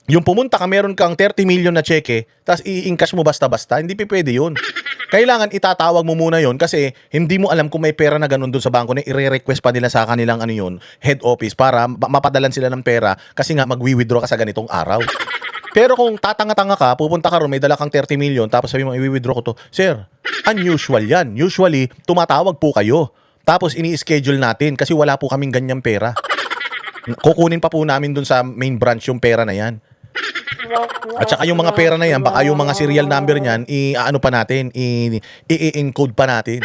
yung pumunta ka, meron kang 30 million na cheque, tapos i-encash mo basta-basta, hindi pwede yun. Kailangan itatawag mo muna yun kasi hindi mo alam kung may pera na ganun doon sa bangko na i-request pa nila sa kanilang head office para mapadalan sila ng pera kasi nga magwi-withdraw ka sa ganitong araw. Pero kung tatanga-tanga ka, pupunta ka ron, may dala kang 30 million, tapos sabi mo, i-withdraw ko to. Sir, unusual yan. Usually, tumatawag po kayo. Tapos ini-schedule natin kasi wala po kaming ganyang pera. Kukunin pa po namin dun sa main branch yung pera na yan. At saka yung mga pera na yan, baka yung mga serial number niyan, i-encode pa natin.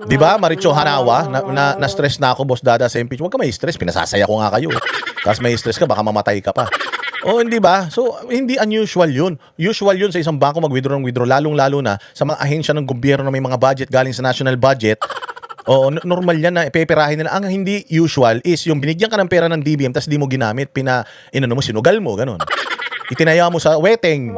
Diba, Maricho Hanawa, na-stress na ako, Boss Dada, sa impeach. Huwag ka may stress, pinasasaya ko nga kayo. Tapos may stress ka, baka mamatay ka pa. Hindi ba? So, hindi unusual yun. Usual yun sa isang bangko mag-withdraw ng withdraw, lalong-lalo na sa mga ahensya ng gobyerno na may mga budget galing sa national budget. Oo, normal yan na peperahin nila. Ang hindi usual is yung binigyan ka ng pera ng DBM tapos di mo ginamit, inano mo, sinugal mo, ganun. Itinaya mo sa weteng.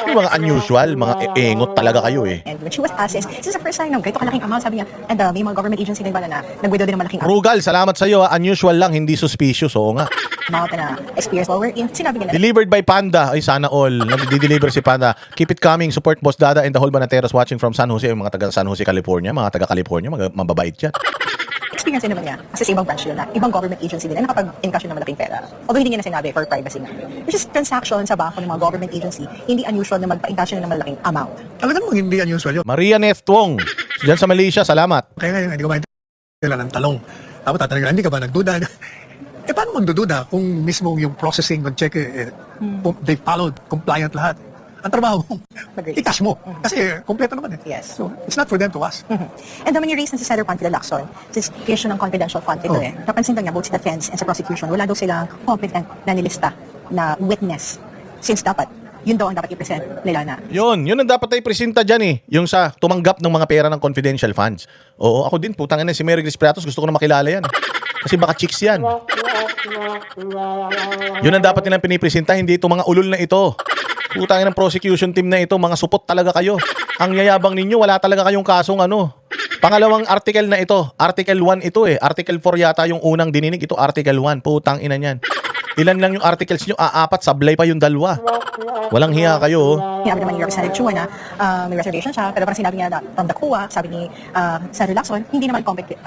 Yung mga unusual, mga engot talaga kayo eh. And when she was asked, is this the first time na ganito kalaking amount? Sabi niya, and may mga government agency din pala na nag-withdraw din ng malaking Rugal, salamat sa iyo. Unusual lang, hindi suspicious. Oo nga. amount na experience while we're in. Sinabi niya na, Delivered by Panda. Ay, sana all. Nag-deliver si Panda. Keep it coming. Support Boss Dada and the whole Banateros watching from San Jose. Yung mga taga San Jose, California. Mga taga California. Mababait yan. experience din naman niya. Kasi sa ibang branch yun na, ibang government agency din na nakapag-encash yun ng malaking pera. Although hindi niya na sinabi for privacy na. Which is transaction sa bangko ng mga government agency, hindi unusual na magpa-encash yun ng malaking amount. Talaga namang hindi unusual yun. Maria Neftwong. Diyan sa Malaysia. Salamat. Kaya nga hindi ko maintindihan ng talong. Tapos tatanungin, hindi ka ba nagduda? Paano magdududa kung mismo yung processing ng check, they followed, compliant lahat. Ang trabaho mo, Agree. i-cash mo. Kasi kompleto naman eh. Yes. So, it's not for them to ask. And naman yung raise na si Senator Panfilo Lacson, since creation ng confidential fund ito napansin lang niya both sa defense and sa prosecution, wala daw silang competent na nilista na witness. Since dapat, yun daw ang dapat i-present nila na. Yun ang dapat ay presenta dyan eh. Yung sa tumanggap ng mga pera ng confidential funds. Oo, ako din, putang ina si Mary Grace Pratos, gusto ko na makilala yan. Kasi baka chicks yan. Yun ang dapat nilang pinipresenta, hindi ito mga ulol na ito. Putang ina ng prosecution team na ito, mga supot talaga kayo. Ang yayabang ninyo, wala talaga kayong kasong ano. Pangalawang article na ito, Article 1 ito eh. Article 4 yata yung unang dininig, ito Article 1. Putang ina niyan. Ilan lang yung articles nyo? Apat, sablay pa yung dalawa. Walang hiya kayo. Sinabi naman ni Representative Chua na may reservation siya, pero parang sinabi niya na from the COA, sabi ni Senator Lacson, hindi naman competent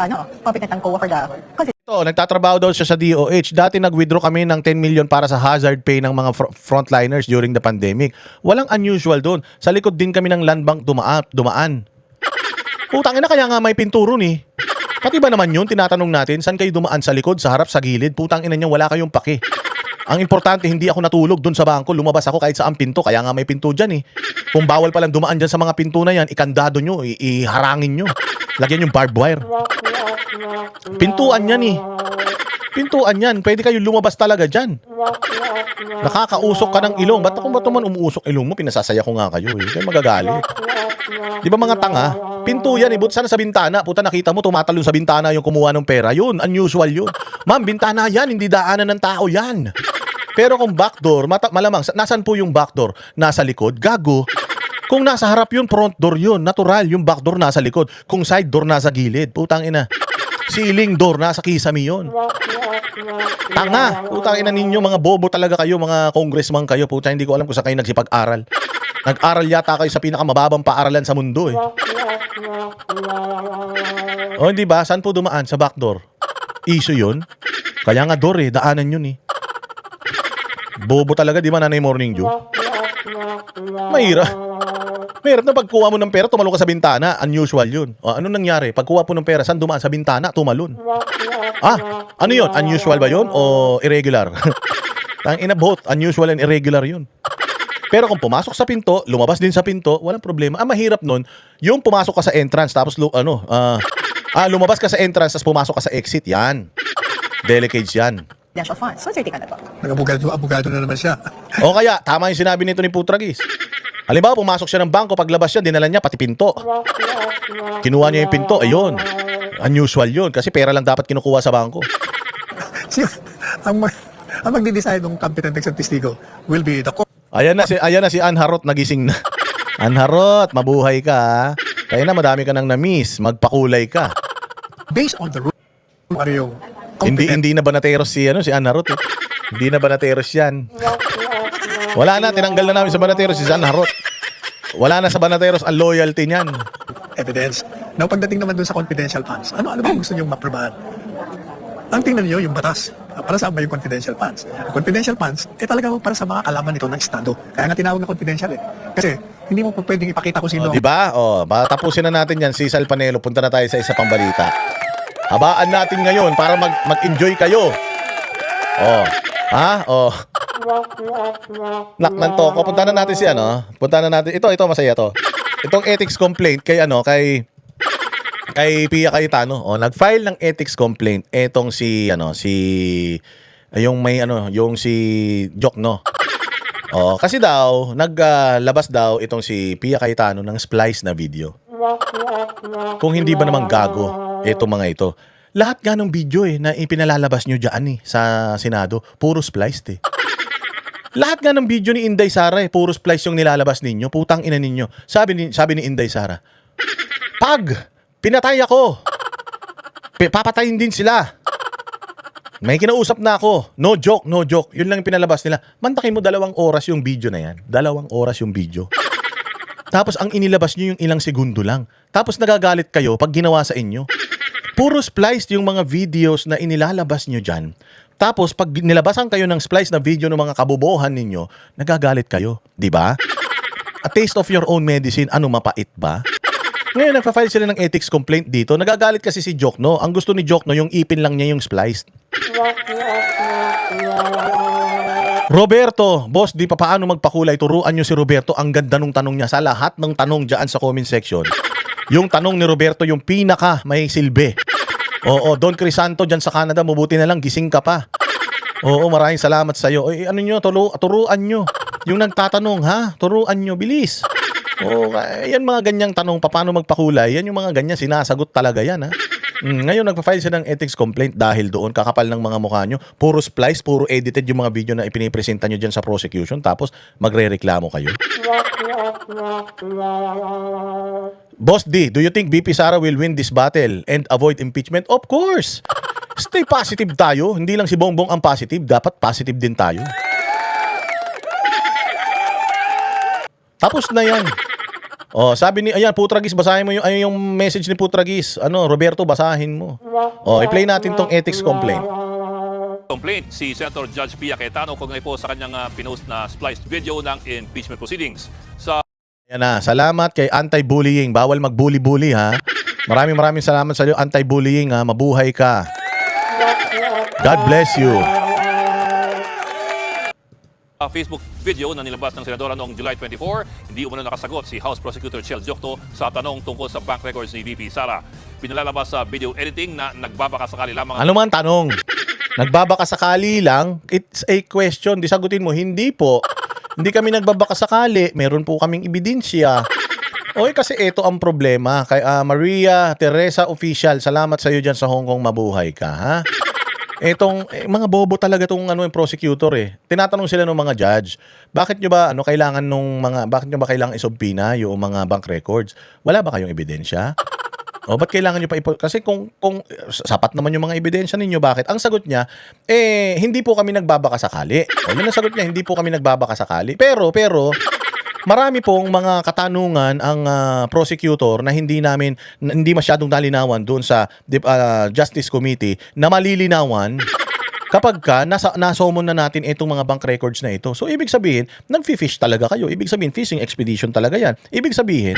ang COA for the confidential. Ito, nagtatrabaho daw siya sa DOH. Dati nag-withdraw kami ng 10 million para sa hazard pay ng mga frontliners during the pandemic. Walang unusual doon. Sa likod din kami ng land bank dumaan. Putang ina, kaya nga may pinturon eh. Pati ba naman yun, tinatanong natin, saan kayo dumaan? Sa likod, sa harap, sa gilid? Putang ina niya, wala kayong pake. Ang importante, hindi ako natulog doon sa bangko. Lumabas ako kahit saan pinto. Kaya nga may pinto dyan eh. Kung bawal palang dumaan dyan sa mga pinto na yan, ikandado nyo, iharangin nyo. Lagyan yung barbed wire. Pintuan yan eh. Pintuan yan. Pwede kayo lumabas talaga dyan. Nakakausok ka ng ilong. Ba't man umuusok ilong mo? Pinasasaya ko nga kayo eh. Kayo magagalit. Di ba mga tanga? Pinto yan eh. Buti sana sa bintana. Puta, nakita mo tumatalon sa bintana yung kumuha ng pera. Yun, unusual yun. Ma'am, bintana yan. Hindi daanan ng tao yan. Pero kung backdoor, malamang, nasan po yung backdoor? Nasa likod? Gago. Kung nasa harap yun, front door yun. Natural, yung backdoor nasa likod. Kung side door, nasa gilid. Putang ina. Ceiling door, nasa kisame yun. Tanga. Putang ina ninyo, mga bobo talaga kayo, mga congressman kayo. Putang, hindi ko alam kung saan kayo nagsipag-aral. Nag-aral yata kayo sa pinakamababang paaralan sa mundo eh. O hindi ba? Saan po dumaan? Sa backdoor. Issue yun. Kaya nga door eh, daanan yun eh. Bobo talaga, di ba, Nanay Morning Dew? Mahirap. Mahirap na pagkuha mo ng pera, tumalon ka sa bintana. Unusual yun. O, ano nangyari? Pagkuha po ng pera, saan dumaan? Sa bintana, tumalon. Ano yun? Unusual ba yun? O irregular? Tangina both. Unusual and irregular yun. Pero kung pumasok sa pinto, lumabas din sa pinto, walang problema. Ang mahirap nun, yung pumasok ka sa entrance, tapos lumabas ka sa entrance, tapos pumasok ka sa exit. Yan. Delicates yan. Confidential funds. So, sir, tika na to. Nag-abogado na naman siya. O kaya, tama yung sinabi nito ni Putragis. Halimbawa, pumasok siya ng bangko, paglabas siya, dinala niya pati pinto. Kinuha niya yung pinto, ayun. Unusual yun, kasi pera lang dapat kinukuha sa bangko. ang magdi-decide ng competent next testigo will be the court. Ayan na si Ann Harot, nagising na. Ann Harot, mabuhay ka ha. Kaya na, madami ka nang na-miss. Magpakulay ka. Based on the rule, ano yung competent. Hindi na Banateros si Ann Harot eh. Hindi na Banateros yan. Wala na, tinanggal na namin sa Banateros si Ann Harot. Wala na sa Banateros ang loyalty niyan. Evidence. Now, pagdating naman dun sa confidential funds, ano ba gusto niyong maprobahan? Ang tingnan niyo yung batas. Para saan ba yung confidential funds? Ang confidential funds, talaga para sa mga kalaman nito ng Estado. Kaya nga tinawag na confidential eh. Kasi hindi mo po pwedeng ipakita kung sino. Di ba? Tapusin na natin yan. Si Sal Panelo, punta na tayo sa isa pang balita. Habaan natin ngayon para mag-enjoy kayo. Naknan to. Punta na natin si Punta na natin. Ito masaya to. Itong ethics complaint kay Pia Cayetano. Nag-file ng ethics complaint etong si Jokno. Kasi daw naglabas itong si Pia Cayetano ng splice na video. Kung hindi ba naman gago. Ito mga ito. Lahat nga ng video na ipinalalabas nyo dyan sa Senado, puro spliced Lahat nga ng video ni Inday Sara puro splice yung nilalabas ninyo. Putang ina ninyo. Sabi ni Inday Sara, pag pinatay ako, papatayin din sila. May kinausap na ako. No joke, no joke. Yun lang yung pinalabas nila. Mantakin mo 2 oras yung video na yan. 2 oras yung video. Tapos ang inilabas nyo yung ilang segundo lang. Tapos nagagalit kayo pag ginawa sa inyo. Puro spliced yung mga videos na inilalabas nyo dyan. Tapos pag nilabasan kayo ng splice na video ng mga kabobohan ninyo, nagagalit kayo. Di ba? A taste of your own medicine. Ano, mapait ba? Ngayon, nagpa-file sila ng ethics complaint dito. Nagagalit kasi si Jokno. Ang gusto ni Jokno, yung ipin lang niya yung spliced. Roberto, boss, di pa paano magpakulay. Turuan nyo si Roberto. Ang ganda nung tanong niya. Sa lahat ng tanong dyan sa comment section, yung tanong ni Roberto, yung pinaka may silbi. Oo, Don Crisanto dyan sa Canada, mabuti na lang, gising ka pa. Oo, maraming salamat sa'yo. Ano nyo, turuan nyo. Yung nagtatanong, ha? Turuan nyo, bilis. Oo, yan mga ganyang tanong, paano magpakulay, yan yung mga ganyan, sinasagot talaga yan, ha? Ngayon, nagpa-file siya ng ethics complaint dahil doon, kakapal ng mga mukha nyo, puro splice, puro edited yung mga video na ipinipresenta nyo dyan sa prosecution, tapos magre-reklamo kayo. Boss D, do you think VP Sara will win this battle and avoid impeachment? Of course! Stay positive tayo. Hindi lang si Bongbong ang positive. Dapat positive din tayo. Tapos na yan. Oh, sabi ni, ayan, Putragis, basahin mo yung message ni Putragis. Roberto, basahin mo. Oh, i-play natin tong ethics complaint. Complaint si Senator Judge Pia Cayetano kaugnay po sa kanyang pinost na spliced video ng impeachment proceedings. Sa Yan na, salamat kay anti-bullying. Bawal mag-bully-bully, ha? Maraming salamat sa iyo, anti-bullying, ha? Mabuhay ka. God bless you. Facebook video na nilabas ng senadora noong July 24, hindi umano nakasagot si House Prosecutor Chel Jokto sa tanong tungkol sa bank records ni VP Sara. Pinalalabas sa video editing na nagbabakasakali lamang. Ano man tanong? Nagbabakasakali lang? It's a question. Di sagutin mo, hindi po. Hindi kami nagbabakasakali. Meron po kaming ebidensya. Oy, kasi ito ang problema. Kay Maria Teresa Official, salamat sa iyo dyan sa Hong Kong, mabuhay ka, ha? Etong mga bobo talaga tong yung prosecutor Tinatanong sila ng mga judge, bakit nyo ba bakit nyo ba kailangan isubpina yung mga bank records? Wala ba kayong ebidensya? O ba't kailangan nyo pa kasi kung sapat naman yung mga ebidensya ninyo, bakit? Ang sagot niya, hindi po kami nagbabakasakali. O yun ang sagot niya, hindi po kami nagbabakasakali. Pero marami pong mga katanungan ang prosecutor na hindi masyadong nalinawan doon sa Justice Committee na malilinawan kapag nasomon na natin itong mga bank records na ito. So, ibig sabihin, nag-fish talaga kayo. Ibig sabihin, fishing expedition talaga yan. Ibig sabihin,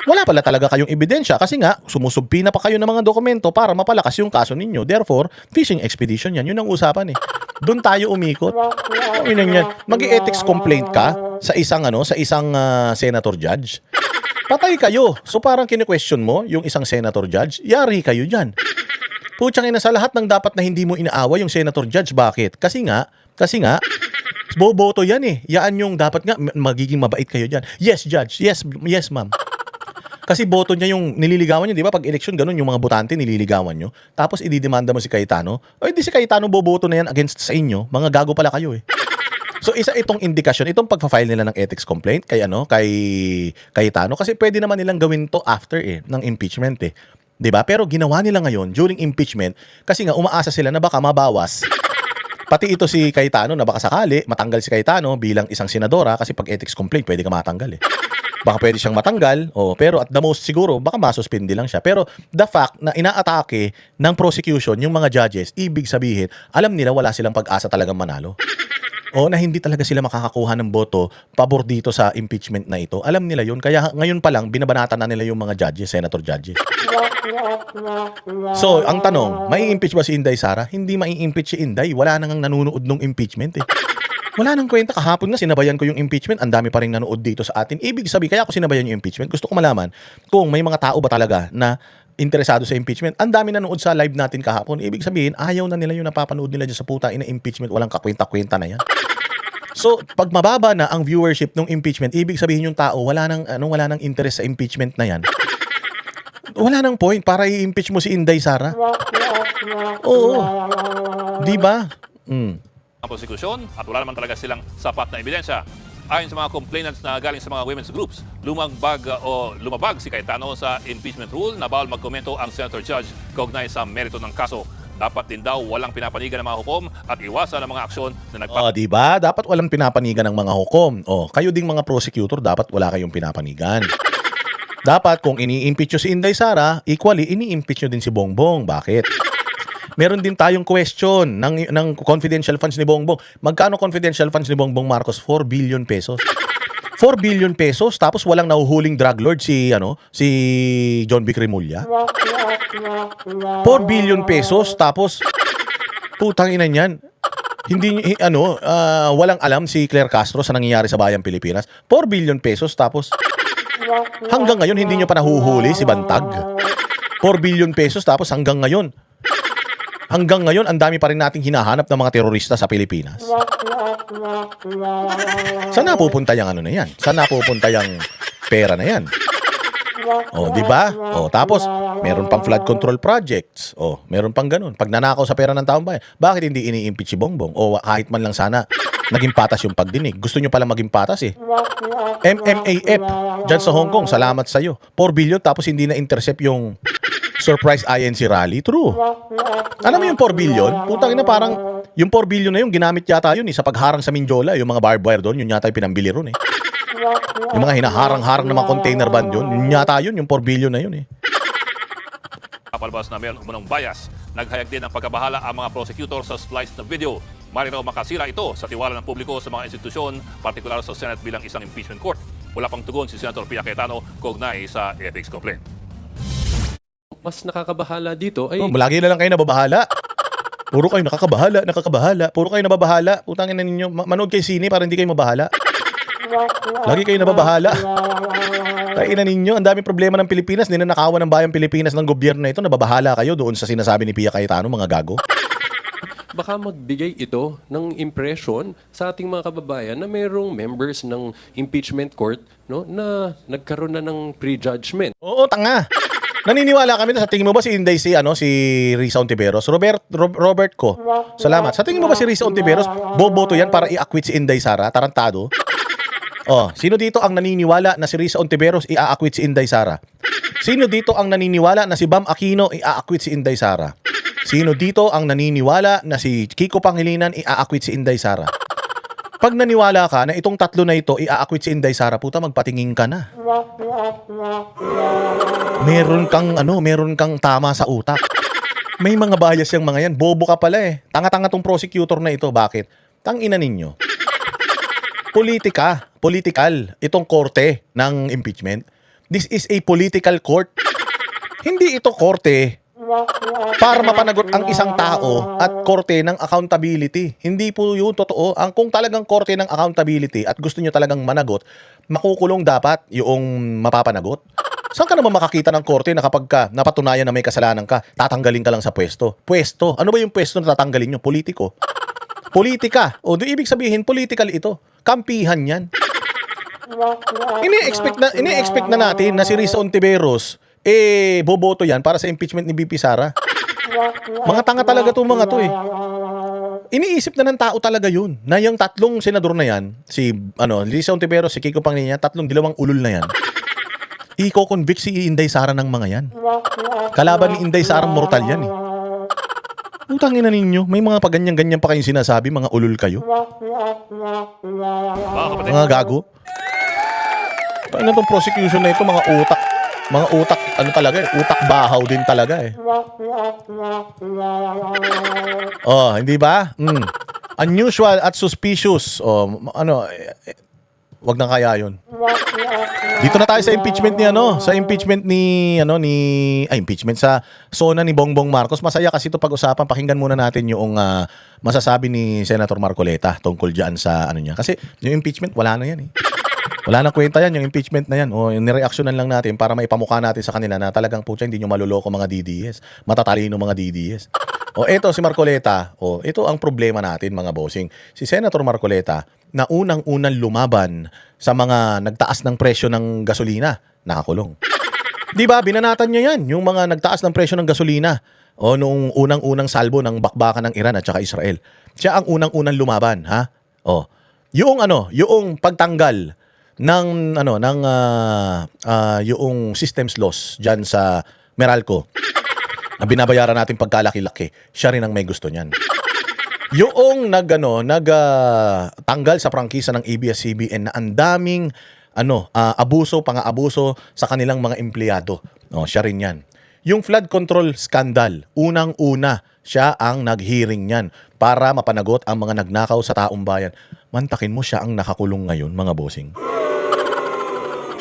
wala pala talaga kayong ebidensya kasi nga, sumusubpi na pa kayo ng mga dokumento para mapalakas yung kaso ninyo. Therefore, fishing expedition yan. Yun ang usapan Doon tayo umikot. Mag-ethics complaint ka sa isang senator judge. Patay kayo. So parang kini-question mo yung isang senator judge, yari kayo diyan. Putsang ina, sa lahat ng dapat na hindi mo inaawa yung senator judge. Bakit? Kasi nga boboto yan Yan yung dapat nga magiging mabait kayo diyan. Yes, judge. Yes, ma'am. Kasi boto niya yung nililigawan niyo, di ba? Pag election, ganun, yung mga botante nililigawan niyo. Tapos ididemanda mo si Cayetano. O hindi si Cayetano boboto na yan against sa inyo. Mga gago pala kayo So isa itong indikasyon, itong pagpa-file nila ng ethics complaint kay Cayetano. Kasi pwede naman nilang gawin to after ng impeachment 'Di ba? Pero ginawa nila ngayon during impeachment kasi nga umaasa sila na baka mabawas. Pati ito si Cayetano na baka sakali matanggal si Cayetano bilang isang senadora kasi pag ethics complaint pwede ka matanggal Baka pwede siyang matanggal, pero at the most siguro, baka masuspindi lang siya. Pero the fact na inaatake ng prosecution yung mga judges, ibig sabihin, alam nila wala silang pag-asa talagang manalo. O na hindi talaga sila makakakuha ng boto pabor dito sa impeachment na ito. Alam nila yun. Kaya ngayon pa lang, binabanatan na nila yung mga judges, senator judges. So, ang tanong, mai-impeach ba si Inday Sara? Hindi mai-impeach si Inday. Wala nang nanunood ng impeachment Wala nang kwenta. Kahapon nga sinabayan ko yung impeachment. Ang dami pa rin nanood dito sa atin. Ibig sabihin, kaya ako sinabayan yung impeachment. Gusto ko malaman kung may mga tao ba talaga na interesado sa impeachment. Ang dami nanood sa live natin kahapon. Ibig sabihin, ayaw na nila yung napapanood nila dyan sa puta ina impeachment. Walang kakwenta-kwenta na yan. So, pag mababa na ang viewership ng impeachment, ibig sabihin yung tao wala nang interest sa impeachment na yan. Wala nang point para i-impeach mo si Inday Sara. Oo. Di ba? Ang prosekusyon at wala naman talaga silang sapat na ebidensya. Ayon sa mga complainants na galing sa mga women's groups, lumabag si Cayetano sa impeachment rule na bawal magkomento ang Senator Judge kaugnay sa merito ng kaso. Dapat din daw walang pinapanigan ng mga hukom at iwasan ang mga aksyon na Di ba? Dapat walang pinapanigan ng mga hukom. Kayo ding mga prosecutor, dapat wala kayong pinapanigan. Dapat kung ini-impeach nyo si Inday Sara, equally ini-impeach nyo din si Bongbong. Bakit? Meron din tayong question ng confidential funds ni Bongbong. Magkano confidential funds ni Bongbong Marcos? 4 billion pesos. 4 billion pesos tapos walang nahuhuling drug lord si John Vic Remulla. 4 billion pesos tapos putang ina niyan. Hindi walang alam si Claire Castro sa nangyayari sa bayang Pilipinas. 4 billion pesos tapos hanggang ngayon hindi nyo pa nahuhuli si Bantag. 4 billion pesos tapos hanggang ngayon ang dami pa rin nating hinahanap ng mga terorista sa Pilipinas. Saan napupunta yung na yan? Saan napupunta yung pera na yan? Di ba? Tapos meron pang flood control projects. Meron pang ganun. Pag nanakaw sa pera ng taong bayan, bakit hindi ini-impeach si Bongbong? Kahit man lang sana naging patas yung pagdinig. Gusto nyo pala maging patas eh. MMAF dyan sa Hong Kong, salamat sa'yo. 4 billion tapos hindi na intercept yung surprise INC rally. True. Alam mo yung 4 billion? Putang ina, parang yung 4 billion na yun, ginamit yata yun sa pagharang sa Mindiola. Yung mga barbed wire doon, yun yata yung pinambili ron eh. Yung mga hinaharang-harang ng mga container band yun yata yun, yung 4 billion na yun eh. Kapalabas na mayroon umunong bias, naghayag din ng pagkabahala ang mga prosecutor sa splice na video. Marino makasira ito sa tiwala ng publiko sa mga institusyon, partikular sa Senate bilang isang impeachment court. Wala pang tugon si Senator Pia Cayetano kaugnay sa ethics complaint. Mas nakakabahala dito ay Lagi na lang kayo nababahala. Puro kayo nakakabahala. Puro kayo nababahala. Utangin na ninyo. Manood kayo sine para hindi kayo mabahala. Lagi kayo nababahala. Kainan ninyo. Ang daming problema ng Pilipinas. Ninanakawan ng bayang Pilipinas ng gobyerno na ito. Nababahala kayo doon sa sinasabi ni Pia Cayetano, mga gago. baka magbigay ito ng impression sa ating mga kababayan na mayroong members ng impeachment court na nagkaroon na ng prejudgment. Oo, tanga. Naniniwala kami na sa tingin mo ba si Inday si Risa Ontiveros? Robert ko. Salamat. Sa tingin mo ba si Risa Ontiveros boboto yan para i-acquit si Inday Sara? Tarantado. Sino dito ang naniniwala na si Risa Ontiveros i-acquit si Inday Sara? Sino dito ang naniniwala na si Bam Aquino i-acquit si Inday Sara? Sino dito ang naniniwala na si Kiko Pangilinan i-acquit si Inday Sara? Pag naniwala ka na itong tatlo na ito i-acquit si Inday Sara, puta, magpatingin ka na. Meron kang tama sa utak. May mga bias yung mga yan. Bobo ka pala eh. Tanga-tanga tong prosecutor na ito. Bakit? Tangina ninyo. Political itong korte ng impeachment. This is a political court. Hindi ito korte para mapanagot ang isang tao at korte ng accountability. Hindi po yun totoo. Kung talagang korte ng accountability at gusto nyo talagang managot, makukulong dapat yung mapapanagot. Saan ka naman makakita ng korte na kapag ka napatunayan na may kasalanan ka, tatanggalin ka lang sa pwesto? Pwesto? Ano ba yung pwesto na tatanggalin nyo? Politiko. Politika. Ibig sabihin, political ito. Kampihan yan. Ini-expect na natin na si Risa Ontiveros boboto yan para sa impeachment ni BP Sara. Mga tanga talaga itong mga to eh. Iniisip na ng tao talaga yun na yung tatlong senador na yan, si Risa Ontiveros, si Kiko Pangilinan, dalawang ulol na yan, i-convict si Inday Sara ng mga yan. Kalaban ni Inday Sara mortal yan eh. Utangin na ninyo, may mga paganyan-ganyan pa kayong sinasabi, mga ulol kayo. Mga gago. Paano itong prosecution na ito, mga utak, talaga eh, utak bahaw din talaga eh. Hindi ba? Unusual at suspicious. Wag na kaya yun. Dito na tayo sa impeachment impeachment sa SONA ni Bongbong Marcos. Masaya kasi ito pag-usapan. Pakinggan muna natin yung masasabi ni Senator Marcoleta tungkol diyan sa niya. Kasi yung impeachment wala na yan eh. Wala na kwenta yan, yung impeachment na yan. Nireaksyonan lang natin para maipamukha natin sa kanila na talagang putya, hindi nyo maluloko mga DDS. Matatalino mga DDS. Eto si Marcoleta. Ito ang problema natin mga bossing. Si Senator Marcoleta na unang-unang lumaban sa mga nagtaas ng presyo ng gasolina, nakakulong. Di ba, binanatan niya yan, yung mga nagtaas ng presyo ng gasolina o noong unang-unang salbo ng bakbakan ng Iran at saka Israel. Siya ang unang-unang lumaban, ha? O, yung pagtanggal ng yung systems loss diyan sa Meralco na binabayaran natin pagkalaki-laki, siya rin ang may gusto niyan. Yung tanggal sa prangkisa ng ABS-CBN na ang daming abuso, pang-aabuso sa kanilang mga empleyado. No, siya rin 'yan. Yung flood control scandal, unang-una siya ang nag-hearing niyan para mapanagot ang mga nagnakaw sa taong bayan. Mantakin mo, siya ang nakakulong ngayon, mga bossing.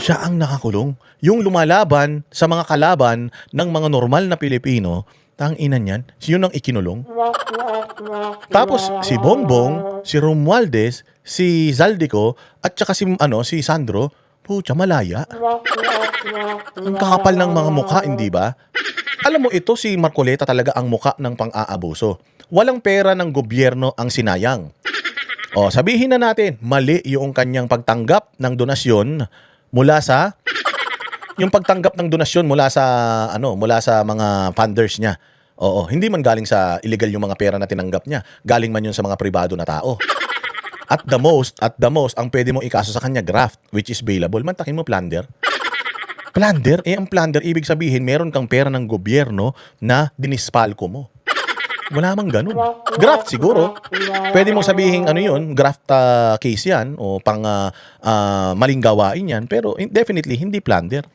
Siya ang nakakulong. Yung lumalaban sa mga kalaban ng mga normal na Pilipino, tang ina niyan, yun ang ikinulong. Tapos si Bongbong, si Romualdez, si Zaldico, at saka si Sandro, pucha, malaya. Ang kakapal ng mga mukha, hindi ba? Alam mo, ito si Marcoleta talaga ang mukha ng pang-aabuso. Walang pera ng gobyerno ang sinayang. O, sabihin na natin, mali yung kanyang pagtanggap ng donasyon mula sa mga funders niya. Oo, hindi man galing sa illegal yung mga pera na tinanggap niya. Galing man yun sa mga pribado na tao. At the most, ang pwede mong ikaso sa kanya, graft, which is bailable. Mantakin mo, plunder. Plunder? Ang plunder, ibig sabihin, meron kang pera ng gobyerno na dinispalko mo. Wala mang ganun. Graft siguro. Pwede mong sabihin, graft case yan, o pang maling gawain yan, pero definitely, hindi plunder.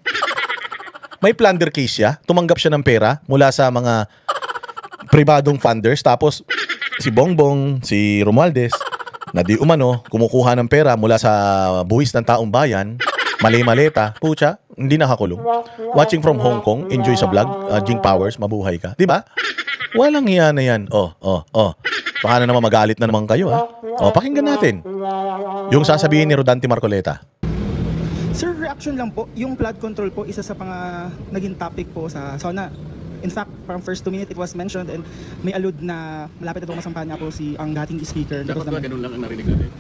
May plunder case siya, tumanggap siya ng pera mula sa mga pribadong funders, tapos si Bongbong, si Romualdez, na di umano, kumukuha ng pera mula sa buwis ng taong bayan, mali-maleta, pucha, hindi nakakulong. Watching from Hong Kong, enjoy sa vlog, Jing Powers, mabuhay ka. Di ba? Walang hiya na yan. Baka na naman magalit na naman kayo, ha? Pakinggan natin yung sasabihin ni Rodante Marcoleta. Sir, reaction lang po, yung flood control po, isa sa naging topic po sa SONA. In fact, from first 2 minutes it was mentioned and may allude na malapit na po masampahan niya po ang dating speaker. Dapat ba ganun lang ang narinig natin?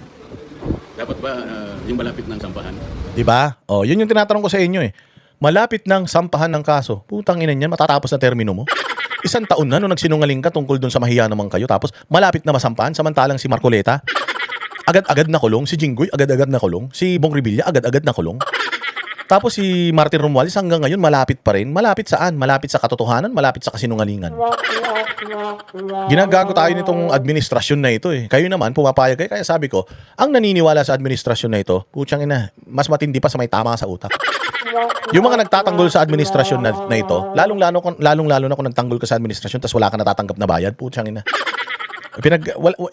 Dapat ba yung malapit ng sampahan? Diba? Yun yung tinatanong ko sa inyo eh. Malapit ng sampahan ng kaso. Putang ina niyan, matatapos na termino mo. 1 taon na nung nagsinungaling ka tungkol dun sa mahiya naman kayo, tapos malapit na masampahan, samantalang si Marcoleta, agad-agad na kulong. Si Jinggoy, agad-agad na kulong. Si Bong Revilla, agad-agad na kulong. Tapos si Martin Romualdez hanggang ngayon malapit pa rin. Malapit saan? Malapit sa katotohanan, malapit sa kasinungalingan. Ginagago tayo nitong administrasyon na ito eh. Kayo naman pumapayag kayo. Kaya sabi ko, ang naniniwala sa administrasyon na ito, putsang ina, mas matindi pa sa may tama sa utak. Yung mga nagtatanggol sa administrasyon na ito, lalong-lalo na kung nagtanggol ka sa administrasyon tapos wala ka natatanggap na bayad, putsang ina.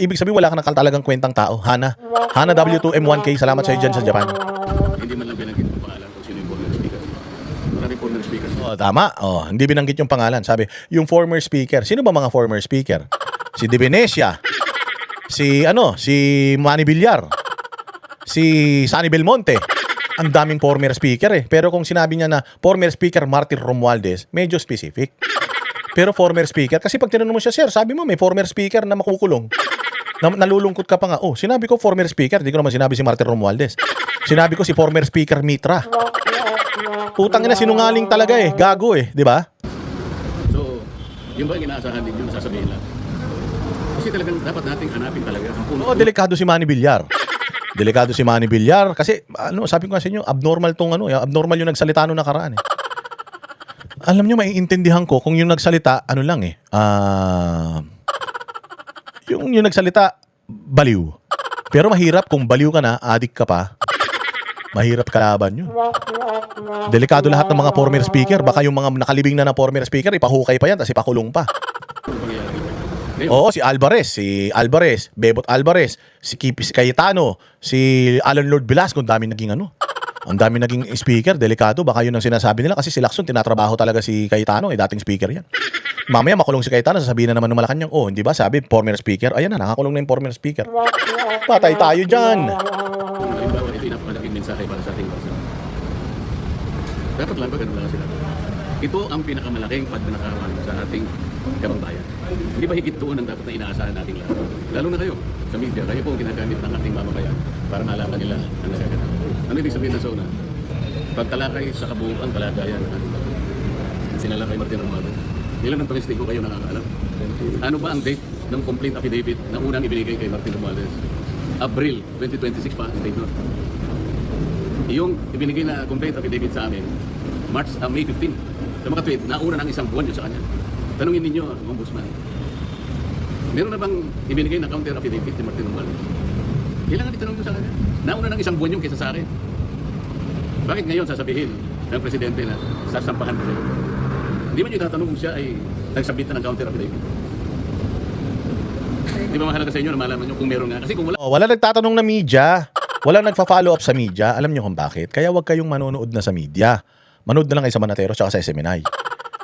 Ibig sabihin wala ka na talagang kwentang tao. Hana W2M1K, salamat sa iyo dyan sa Japan. Hindi man lang binanggit ang pangalan kung sino yung former speaker. Marami former speaker. Tama. Hindi binanggit yung pangalan. Sabi, yung former speaker. Sino ba mga former speaker? Si De Venecia. Si Manny Villar. Si Sunny Belmonte. Ang daming former speaker eh. Pero kung sinabi niya na former speaker Martin Romualdez, medyo specific. Pero former speaker, kasi pag tinanong mo siya, sir, sabi mo may former speaker na makukulong. Nalulungkot ka pa nga. Sinabi ko former speaker, di ko naman sinabi si Martin Romualdez. Sinabi ko si former speaker Mitra. Putang ina, sinungaling talaga eh. Gago eh, di ba? So, yung ba yung inaasahan din yung sasabihin lang? Kasi talagang dapat nating hanapin talaga ang puno. Delikado si Manny Villar. Delikado si Manny Villar kasi sabi ko nga sa inyo, abnormal abnormal yung nagsalita nung nakaraan eh. Alam nyo, maiintindihan ko kung yung nagsalita, yung nagsalita, baliw. Pero mahirap kung baliw ka na, adik ka pa, mahirap kalaban yun. Delikado lahat ng mga former speaker. Baka yung mga nakalibing na former speaker, ipahukay pa yan, tapos ipakulong pa. Oo, si Alvarez, Bebot Alvarez, si Cayetano, si Alan Lord Velasco, ang dami naging speaker, delikado. Baka yun ang sinasabi nila kasi si Lacson, tinatrabaho talaga si Cayetano, dating speaker yan. Mamaya makulong si Cayetano, sasabihin na naman ng Malacanang, hindi ba, sabi, former speaker, ayan na, nakakulong na yung former speaker. Patay tayo dyan. Halimbawa, ito yung napakalaking mensahe para sa ating bansa. Dapat lang ba ganun lang sila? Ito ang pinakamalaking pagnanakawan sa ating kababayan. Hindi ba higit doon ang dapat na inaasahan natin lahat? Lalo na kayo, sa media, kayo po ang ginagamit ng ating mamamayan para malaman nila ang nagagana. Ano ibig sabihin ng SONA? Pagtalakay sa kabuuan, talagayan ng ating bansa. kilala kay Martin Romualdez. Ilan ang testigo kayo nakakaalam? Ano ba ang date ng complaint affidavit na unang ibinigay kay Martin Romualdez? Abril 2026 pa, date nun. Yung ibinigay na complaint affidavit sa amin, May 15. Sa mga tweet, nauna ng isang buwan yun sa kanya. Tanungin ninyo, Ombudsman. Meron na bang ibinigay na counter affidavit ni Martin Romualdez? Kailangan itanong ko sa kanya. Nauna ng isang buwan yung kaysa sa akin. Bakit ngayon sasabihin ng Presidente na sasampahan ko siya? Hindi man yung tatanong kung siya ay nagsabit na ng counter affidavit. Di ba mahalaga sa inyo na malaman nyo kung meron nga? Kasi kung wala, Wala nagtatanong na media. Wala nagfa-follow up sa media. Alam niyo kung bakit? Kaya wag kayong manonood na sa media. Manood na lang kayo sa Manatero tsaka sa SMNI.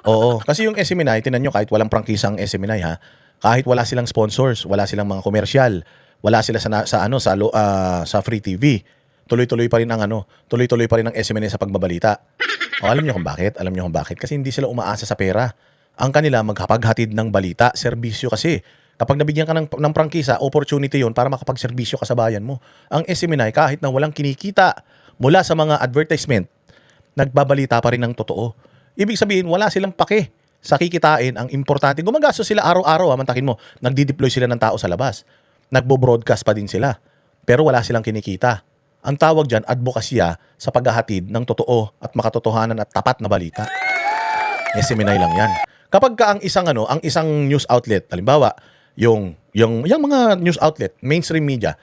Oo, kasi yung SMNI, tinan nyo, kahit walang prangkisa ang SMNI ha, kahit wala silang sponsors, wala silang mga komersyal, wala sila sa free TV, tuloy-tuloy pa rin ang tuloy-tuloy pa rin ang SMNI sa pagbabalita. O, alam niyo kung bakit? Alam niyo kung bakit? Kasi hindi sila umaasa sa pera. Ang kanila magpaghatid ng balita, serbisyo kasi. Kapag nabigyan ka ng prangkisa, opportunity yon para makapagserbisyo ka sa bayan mo. Ang SMNI, kahit na walang kinikita mula sa mga advertisement, nagbabalita pa rin ng totoo. Ibig sabihin, wala silang pake sa kikitain. Ang importante, gumagastos sila araw-araw. Mantakin mo, nagdi-deploy sila ng tao sa labas. Nagbo-broadcast pa din sila. Pero wala silang kinikita. Ang tawag dyan, advokasya sa paghahatid ng totoo at makatotohanan at tapat na balita. SMNI lang yan. Kapag ka ang isang news outlet, halimbawa, yung mga news outlet, mainstream media,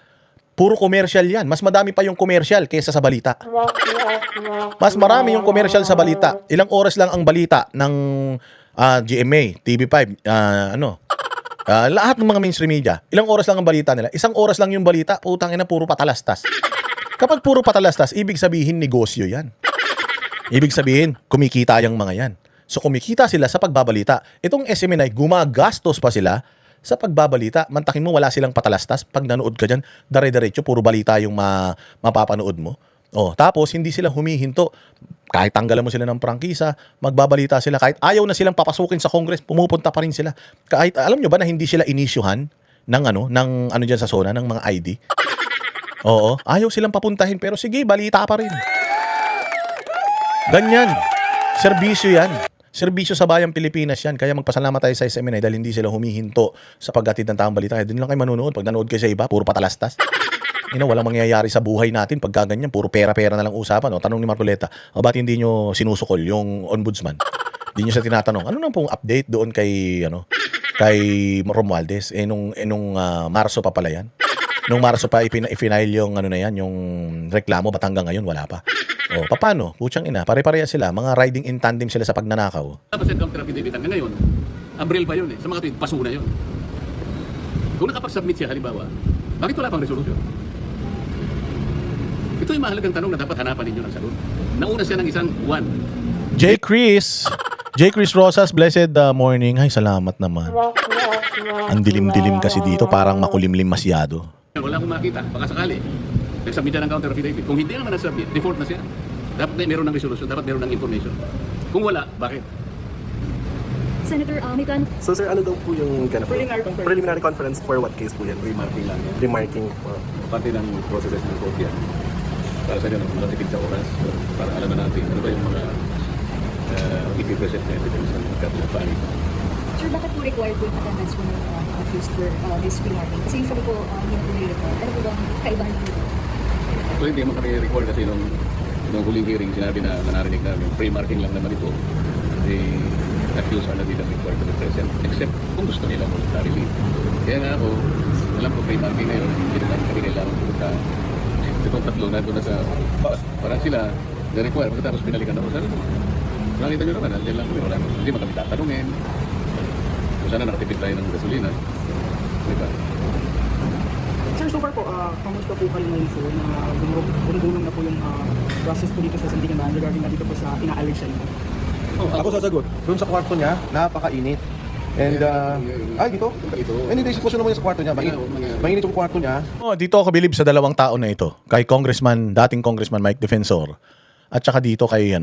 puro commercial yan. Mas madami pa yung commercial kaysa sa balita. Mas marami yung commercial sa balita. Ilang oras lang ang balita ng GMA, TV5, lahat ng mga mainstream media. Ilang oras lang ang balita nila. Isang oras lang yung balita, putang ina, puro patalastas. Kapag puro patalastas, ibig sabihin negosyo yan. Ibig sabihin, kumikita yung mga yan. So kumikita sila sa pagbabalita. Itong SMNI, gumagastos pa sila sa pagbabalita. Mantakin mo, wala silang patalastas. Pag nanood ka dyan, dare-diretso, puro balita yung mapapanood mo. Tapos, hindi sila humihinto. Kahit tanggalan mo sila ng prangkisa, magbabalita sila. Kahit ayaw na silang papasukin sa Congress, pumupunta pa rin sila. Kahit, alam nyo ba na hindi sila inisyuhan ng dyan sa zona, ng mga ID? Oo, ayaw silang papuntahin, pero sige, balita pa rin. Ganyan. Serbisyo yan. Serbisyo sa bayang Pilipinas yan. Kaya magpasalamat tayo sa SMNI dahil hindi sila humihinto sa paghatid ng tamang balita. Kaya doon lang kayo manunood. Pag nanood kayo sa iba, puro patalastas. Walang mangyayari sa buhay natin pag ganyan. Puro pera-pera na lang usapan. Tanong ni Marcoleta, ba't hindi nyo sinusukol yung ombudsman? Hindi nyo siya tinatanong. Ano nang pong update doon kay Romualdez? Nung Marso pa pala yan. Nung Marso pa i-final yung yung reklamo, ba't hanggang ngayon wala pa? Paano? Putsang ina, pare-pareha sila. Mga riding in tandem sila sa pagnanakaw. tapos yung counter affidavit hanggang ngayon, Abril pa yun eh. Sa mga tweet, paso na yun. Kung nakapag-submit siya, halimbawa, bakit wala pang resolusyon? Ito yung mahalagang tanong na dapat hanapan ninyo ng sagot. Nauna siya ng isang buwan. J. Chris Rosas, blessed morning. Ay, salamat naman. Ang dilim-dilim kasi dito, parang makulimlim masyado. Wala akong makita, baka sakali. Nagsubmit siya ng counter affidavit. Kung hindi naman nagsubmit, default na siya. Dapat meron ng resolution, dapat meron ng information. Kung wala, bakit? Senator, may plan. So sir, ano daw po yung preliminary conference for what case po yan? Remarking lang. Remarking po. Parte ng processes ng court yan. Para sa inyo, matipid sa oras, para alaman natin ano ba yung mga ipipresent na evidence ng magkatulapan. Sir, bakit po required po yung attendance po ng accused for this pre-marking? Kasi usually po, yung pre-record, ano po bang kaibahan po? Actually, hindi naman kami record kasi nung huling hearing, sinabi na narinig namin, pre-marking lang naman ito. The accused are not even required to be present, except kung gusto nila voluntarily. Kaya nga ako, alam ko pre-marking ngayon, hindi naman kami kailangan pumunta. Itong tatlo na doon na sa parang sila na-require, pagkatapos binalikan ako sa nakita nyo naman, nandiyan lang kami, hindi man kami tatanungin. Kung sana nakatipid tayo ng gasolina. Diba? Sir, so far po, kamusta po kayo ngayon po na gumulong na po yung process po dito sa Sandigan regarding na dito po sa ina-allege siya nito? Ako sasagot. Doon sa kwarto niya, napakainit. And, dito? Hindi, sitwasyon naman yung sa kwarto niya. Mainit yung kwarto niya. Dito ako bilib sa dalawang tao na ito. Kay dating Congressman Mike Defensor, at saka dito kay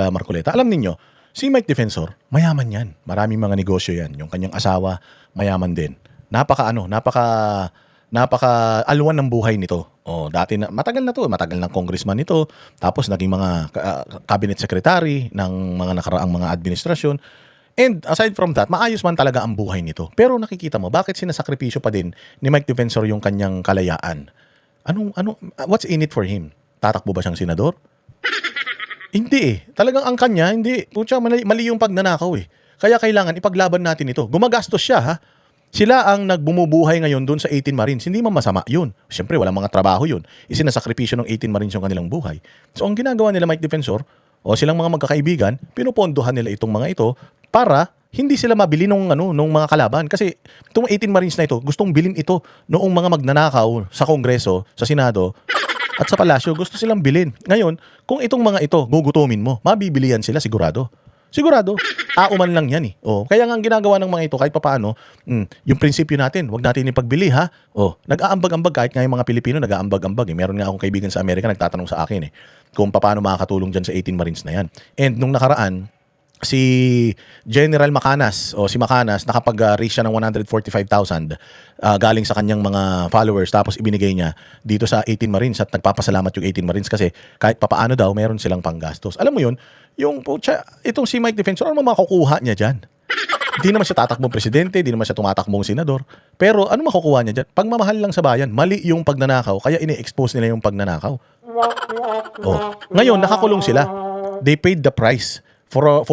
Marcoleta. Alam ninyo, si Mike Defensor, mayaman yan. Maraming mga negosyo yan. Yung kanyang asawa, mayaman din. Napaka napaka-alwan ng buhay nito. Dati na, matagal na to, matagal ng congressman nito, tapos naging mga cabinet secretary ng mga nakaraang mga administrasyon. And aside from that, maayos man talaga ang buhay nito. Pero nakikita mo, bakit sinasakripisyo pa din ni Mike Defensor yung kanyang kalayaan? What's in it for him? Tatakbo ba siyang senador? Hindi eh. Talagang ang kanya, hindi. Pucha, mali yung pagnanakaw eh. Kaya kailangan ipaglaban natin ito. Gumagastos siya ha. Sila ang nagbumubuhay ngayon doon sa 18 Marines. Hindi man masama yun. Siyempre, walang mga trabaho yun. Isinasakripisyo ng 18 Marines yung kanilang buhay. So, ang ginagawa nila Mike Defensor, o silang mga magkakaibigan, pinupondohan nila itong mga ito para hindi sila mabili nung mga kalaban. Kasi itong 18 Marines na ito, gustong bilhin ito noong mga magnanakaw sa Kongreso, sa Senado, at sa Palasyo. Gusto silang bilhin. Ngayon, kung itong mga ito, gugutumin mo, mabibili yan sila sigurado. Sigurado. Auman lang yan eh. Kaya nga ang ginagawa ng mga ito, kahit papaano, yung prinsipyo natin, wag natin ipagbili ha. Nag-aambag-ambag kahit nga yung mga Pilipino, nag-aambag-ambag eh. Meron nga akong kaibigan sa Amerika, nagtatanong sa akin eh, kung paano makakatulong dyan sa 18 Marines na yan. And nung nakaraan, si General Macanas si Macanas nakapag-reach siya ng 145,000 galing sa kanyang mga followers, tapos ibinigay niya dito sa 18 Marines at nagpapasalamat yung 18 Marines kasi kahit papaano daw meron silang panggastos. Alam mo yun, itong si Mike Defensor, ano makukuha niya dyan? Hindi naman siya tatakbong presidente, hindi naman siya tumatakbong senador. Pero ano makukuha niya dyan? Pagmamahal lang sa bayan, mali yung pagnanakaw, kaya ini-expose nila yung pagnanakaw. Ngayon, nakakulong sila. They paid the price for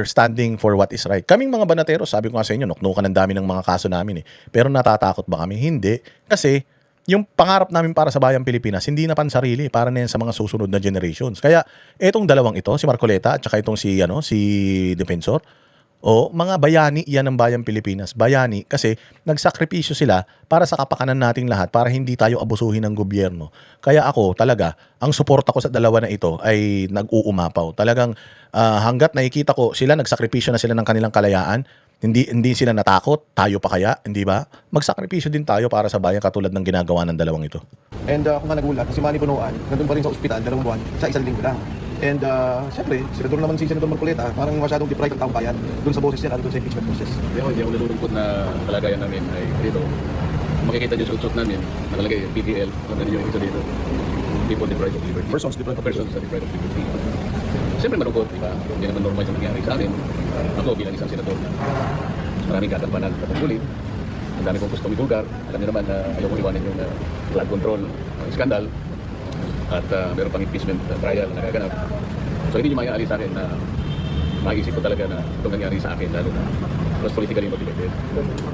standing for what is right. Kaming mga banateros, sabi ko nga sa inyo, nuknukan ang dami ng mga kaso namin eh. Pero natatakot ba kami? Hindi. Kasi yung pangarap namin para sa bayang Pilipinas, hindi na pansarili, para na yan sa mga susunod na generations. Kaya etong dalawang ito, si Marcoleta at saka itong si Defensor, mga bayani yan ng bayang Pilipinas. Bayani kasi nagsakripisyo sila para sa kapakanan nating lahat, para hindi tayo abusuhin ng gobyerno. Kaya ako talaga, ang suporta ko sa dalawa na ito ay nag-uumapaw. Talagang hanggat nakikita ko sila, nagsakripisyo na sila ng kanilang kalayaan, hindi sila natakot, tayo pa kaya, hindi ba? Magsakripisyo din tayo para sa bayan katulad ng ginagawa ng dalawang ito. And kung nga nagulat, si Manny Punuan, nandun pa rin sa ospital, 2 buwan, sa isang linggo lang. And siyempre, senador naman si Senador Marcoleta, parang masyadong deprived ang taong bayan doon sa boses niya, doon sa impeachment process. Hindi ako nalulungkot na kalagayan namin ay dito. Makikita niyo sa utsot namin, nakalagay PDL, kung ano yung ito dito. People deprived of liberty. Persons deprived of liberty. Deprived of liberty. Siyempre malungkot, di ba? Hindi naman normal yung nangyari sa akin. Ako bilang isang senador na maraming katampanan at tungkulin. Ang dami kong gustong ibulgar. Alam niyo naman na ayaw kong iwanan yung flood control scandal. At meron pang impeachment trial na nagaganap. So hindi nyo maiaalis sa akin na maisip ko talaga na itong nangyari sa akin, lalo na mas politically motivated.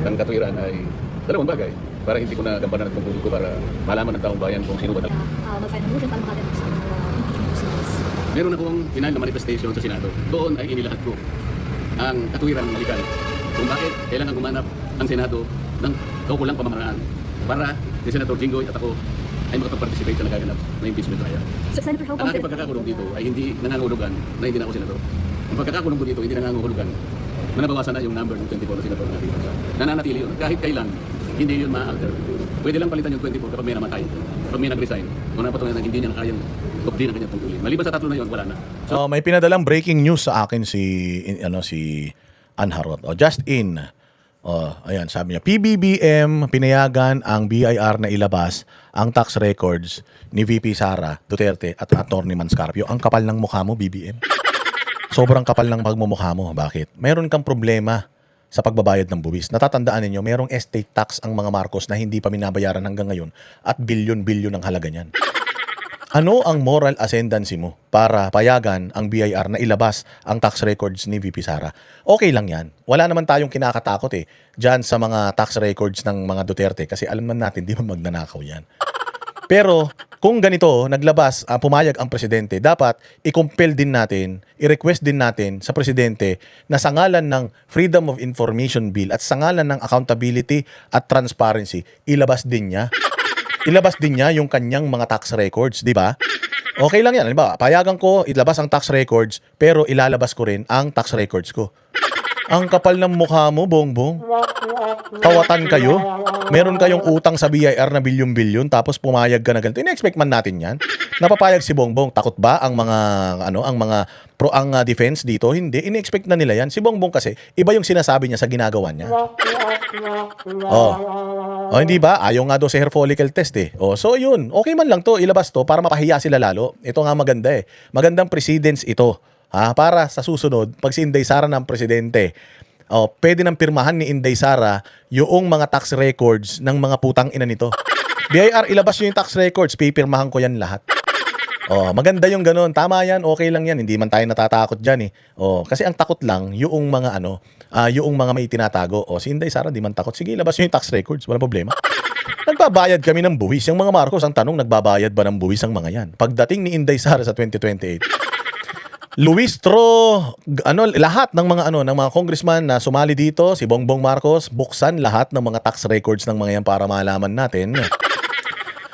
Ang katuwiran ay dalawang bagay para hindi ko na gampanan at tungkulin ko para malaman ng taong bayan kung sino ba talaga. Mag-find motion para makatapos sa impeachment process. Meron akong final na manifestation sa Senado. Doon ay inilahat ko ang katuwiran ng legal kung bakit kailangan gumanap ang Senado ng kaukulang pamamaraan para si Senator Jinggoy at ako ay makapag-participate sa nagaganap na impeachment trial. So, Senator, how Ang aking pagkakakulong dito ay hindi nangangahulugan na hindi na ako senador. Ang pagkakakulong ko dito hindi nangangahulugan na nabawasan na yung number ng 24 na senador natin. Nananatili yun. Kahit kailan, hindi yun ma-alter. Pwede lang palitan yung 24 kapag may namatay. Kapag may nag-resign. Kung napatunayan na hindi niya nakayang tupdi ng kanyang tungkulin. Maliban sa tatlo na yun, wala na. May pinadalang breaking news sa akin si Ann Harot. Just in. Ayan, sabi niya, PBBM pinayagan ang BIR na ilabas ang tax records ni VP Sara Duterte at Atty. Manscarpio. Ang kapal ng mukha mo, BBM. Sobrang kapal ng pagmumukha mo. Bakit? Meron kang problema sa pagbabayad ng buwis. Natatandaan ninyo, merong estate tax ang mga Marcos na hindi pa minabayaran hanggang ngayon at bilyon-bilyon ang halaga niyan. Ano ang moral ascendancy mo para payagan ang BIR na ilabas ang tax records ni VP Sara? Okay lang yan. Wala naman tayong kinakatakot dyan sa mga tax records ng mga Duterte kasi alam naman natin, di ba magnanakaw yan. Pero kung ganito, naglabas, pumayag ang presidente, dapat i-compel din natin, i-request din natin sa presidente na sa ngalan ng Freedom of Information Bill at sa ngalan ng accountability at transparency, ilabas din niya. Ilabas din niya yung kanyang mga tax records, di ba? Okay lang yan. Halimbawa, payagan ko ilabas ang tax records, pero ilalabas ko rin ang tax records ko. Ang kapal ng mukha mo, Bongbong. Kawatan kayo. Meron kayong utang sa BIR na bilyon-bilyon tapos pumayag ka na ganito. In-expect man natin 'yan. Napapayag si Bongbong. Takot ba ang mga defense dito? Hindi. In-expect na nila 'yan. Si Bongbong kasi iba yung sinasabi niya sa ginagawa niya. Oh. Oh, hindi ba? Ayaw nga daw sa hair follicle test eh. Oh, so yun. Okay man lang to, ilabas to para mapahiya sila lalo. Ito nga maganda eh. Magandang precedence ito. Para sa susunod, pag si Inday Sara ng presidente, pwede nang pirmahan ni Inday Sara yung mga tax records ng mga putang ina nito. BIR, ilabas nyo yung tax records, pipirmahan ko yan lahat. Maganda yung ganun. Tama yan, okay lang yan. Hindi man tayo natatakot dyan eh. Kasi ang takot lang, yung mga yung mga may tinatago. Si Inday Sara, di man takot. Sige, ilabas nyo yung tax records, wala problema. Nagbabayad kami ng buwis. Yung mga Marcos, ang tanong, nagbabayad ba ng buwis ang mga yan? Pagdating ni Inday Sara sa 2028, lahat ng mga congressman na sumali dito, si Bongbong Marcos, buksan lahat ng mga tax records ng mga yan para malaman natin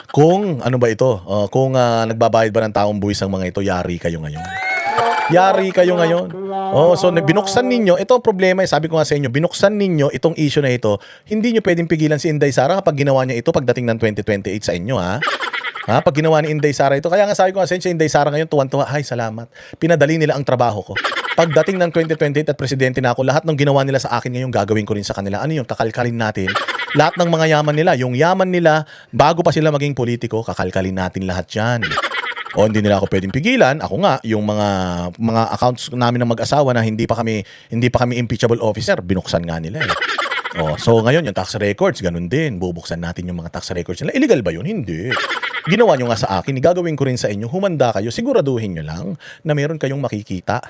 kung ano ba ito, kung nagbabayad ba ng taong buwis ang mga ito. Yari kayo ngayon. Yari kayo ngayon. So binuksan ninyo, ito ang problema, sabi ko nga sa inyo, binuksan ninyo itong issue na ito. Hindi nyo pwedeng pigilan si Inday Sara kapag ginawa niya ito pagdating ng 2028 sa inyo, pag ginawa ni Inday Sara ito. Kaya nga sabi ko nga sa inyo, si Inday Sara ngayon tuwan-tuwa, ay salamat. Pinadali nila ang trabaho ko. Pagdating ng 2028 at presidente na ako, lahat ng ginawa nila sa akin ngayon gagawin ko rin sa kanila. Ano yung kakalkalin natin? Lahat ng mga yaman nila, yung yaman nila bago pa sila maging politiko, kakalkalin natin lahat yan. Hindi nila ako pwedeng pigilan. Ako nga, yung mga accounts namin ng mag-asawa na hindi pa kami impeachable officer, binuksan nga nila eh. So ngayon, yung tax records, ganun din. Bubuksan natin yung mga tax records nila. Illegal ba yun? Hindi. Ginawa nyo nga sa akin, gagawin ko rin sa inyo. Humanda kayo, siguraduhin nyo lang na meron kayong makikita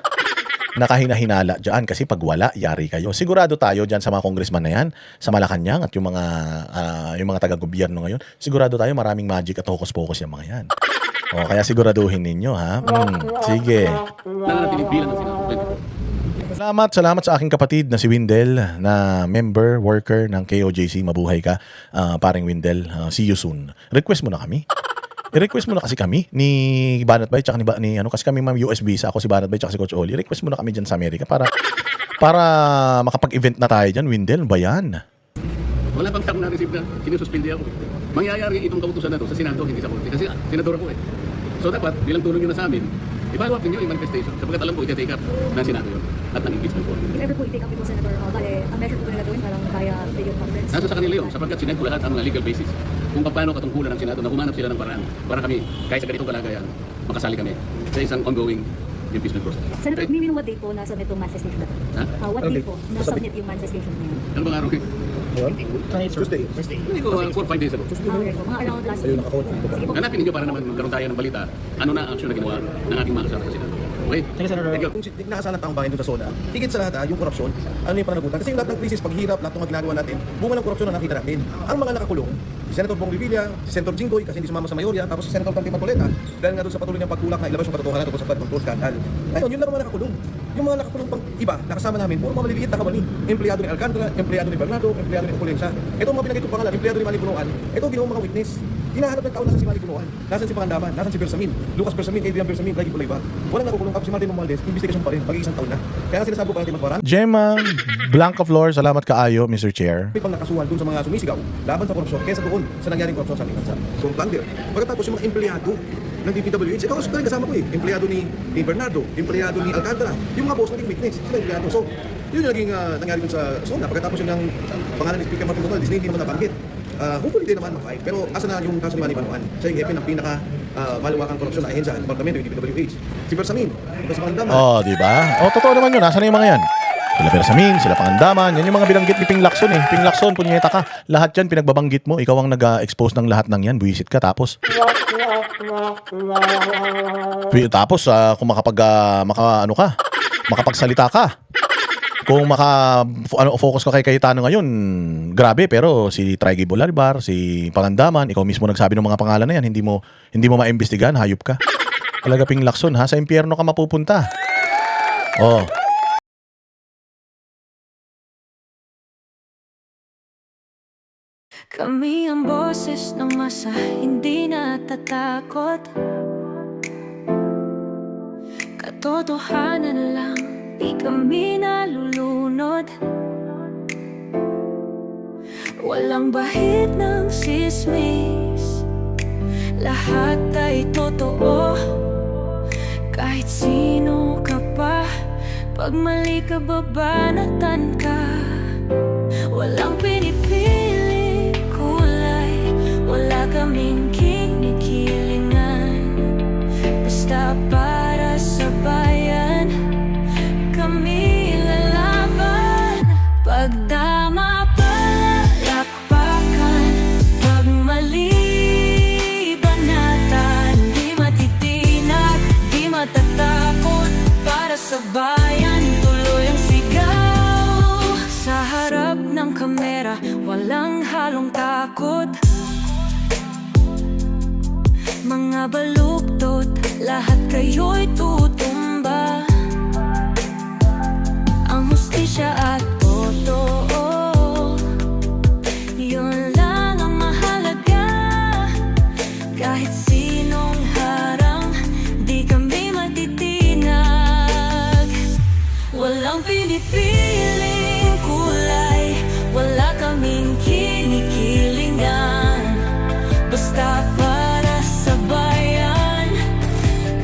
na kahina-hinala dyan. Kasi pag wala, yari kayo. Sigurado tayo dyan sa mga congressman na yan, sa Malacanang at yung mga taga-gobyerno ngayon, sigurado tayo maraming magic at hocus-pocus yung mga yan. Kaya siguraduhin ninyo, ha? Sige. Nananatiling bilang ng Senado. Salamat sa aking kapatid na si Windel, na member, worker ng KOJC. Mabuhay ka, paring Windel. See you soon. Request mo na kami. I-request mo na kasi kami ni Banat Bay tsaka kasi kami ma'am US visa, ako si Banat Bay tsaka si Coach Oli. I-request mo na kami dyan sa Amerika para makapag-event na tayo dyan. Windel, ba yan? Wala pang sakong na-receive na sinususpindi ako. Mangyayari itong kautusan na to sa Senado, hindi sa Korte. Kasi senador ako eh. So dapat, bilang tulong nyo na sa amin, i-follow up ninyo yung manifestation. Sapagkat alam ko, iti-take up ng Senado yun at ng impeachment court. If ever po i-take up ito, Senator, ang measure po nila gawin parang via video conference? Nasa sa kanila yun, sapagkat sinend ko lahat ang mga legal basis. Kung paano katungkulan ng Senado na humanap sila ng paraan para kami, kahit sa ganitong kalagayan, makasali kami sa isang ongoing impeachment process. Senator, may what date po na-submit yung manifestation na? What date po na-submit yung manifestation na yun? Ano bang araw yun? Tuesday. Hindi ko, 4 5 days ago. Okay, so mga around last week. Sige po. Hanapin ninyo para naman magkaroon tayo ng balita. Ano na ang aksyon na ginawa ng ating mga kasama sa Senado. Okay? Thank you. Kung nakasalang taong bayan doon sa SONA, higit sa lahat yung korupsyon, ano yung pananagutan? Kasi yung lahat ng krisis, paghirap, lahat ng mga ginagawa natin, bunga ng korupsyon na nakita natin. Ang mga nakakulong, si Senator Bong Revilla, si Senator Jinggoy, kasi hindi sumama sa mayorya, tapos si Senator Tante Marcoleta, dahil nga doon sa patuloy niyang pagtulak na ilabas yung katotohanan tungkol sa flood control scandal. Ngayon, yun lang mga nakakulong. Yung mga nakakulong pang iba, nakasama namin, puro mga maliliit na kawani. Empleyado ni Alcantara, empleyado ni Bernardo, empleyado ni Opulencia. Ito mga pinagitong pangalan, empleyado ni Manny Bunuan. Ito ginawang mga witness. Hinahanap ng tao nasan si Manny Bunuan, nasan si Pangandaman, nasan si Bersamin, Lucas Bersamin, Adrian Bersamin, Lagi Pulayba. Walang nakukulong, tapos si Martin Romualdez, investigation pa rin, pag-iisang taon na. Kaya sinasabi ko natin magparaan. Gemma Blanca Flor, salamat kaayo, Mr. Chair. May pang nakasuhan dun sa mga sumisigaw laban sa korupsyon kaysa doon sa nangyaring korupsyon sa ating bansa. So, plunder. Pagkatapos yung mga empleyado ng DPWH, ikaw kasi kasama ko eh. Empleyado ni Bernardo, empleyado ni Alcantara. Yung mga boss naging witness, sila empleyado. So, yun yung naging nangyari dun sa SONA. Pagkatapos yung ng pangalan ni Speaker Martin Romualdez, hindi naman nabanggit. Hopefully din naman ma-fight. Pero asa na yung kaso ni Manny Bunuan? Siya yung hepe ng pinaka maluwakang korupsyon na ahensya, departamento yung DPWH. Si Bersamin, si Pangandaman. Di ba? Totoo naman yun. Nasaan na yung mga yan? Sila Bersamin, sila Pangandaman. Yan yung mga binanggit ni Ping Lacson eh. Ping Lacson, punyeta ka. Lahat yan pinagbabanggit mo. Ikaw ang nag-expose ng lahat ng yan. Buwisit ka. Tapos kung makapagsalita ka. Kung focus ka kay Cayetano ngayon, grabe. Pero si Traigi Bolaribar, si Pangandaman, ikaw mismo nagsabi ng mga pangalan na yan, hindi mo maimbestigahan, hayop ka. Talaga Ping Lacson, ha? Sa impyerno ka mapupunta. Kami ang boses ng masa, hindi natatakot. Katotohanan lang di kami nalulunod. Walang bahid ng sismis, lahat ay totoo. Kahit sino ka pa, pag mali ka babanatan ka. Walang pinipili kulay, wala kaming kinikilingan. Basta para sa bayan, kami lalaban. Pagdama palakpakan, pag mali banatan. Di matitinag, di matatakot, para sa bayan tuloy ang sigaw. Sa harap ng kamera, walang halong takot. Mga baluktot, lahat kayo'y tutumba. Ang hustisya at totoo, yun lang ang mahalaga. Kahit sinong harang, di kami matitinag. Walang pinipiling kulay, wala kaming kinikilingan. Basta para sa bayan,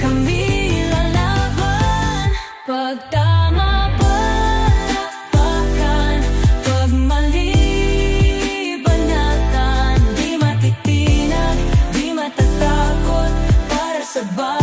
kami lalaban. Pagtama palakpakan, pag mali banatan. Di matitinag, di matatakot, para sa bayan.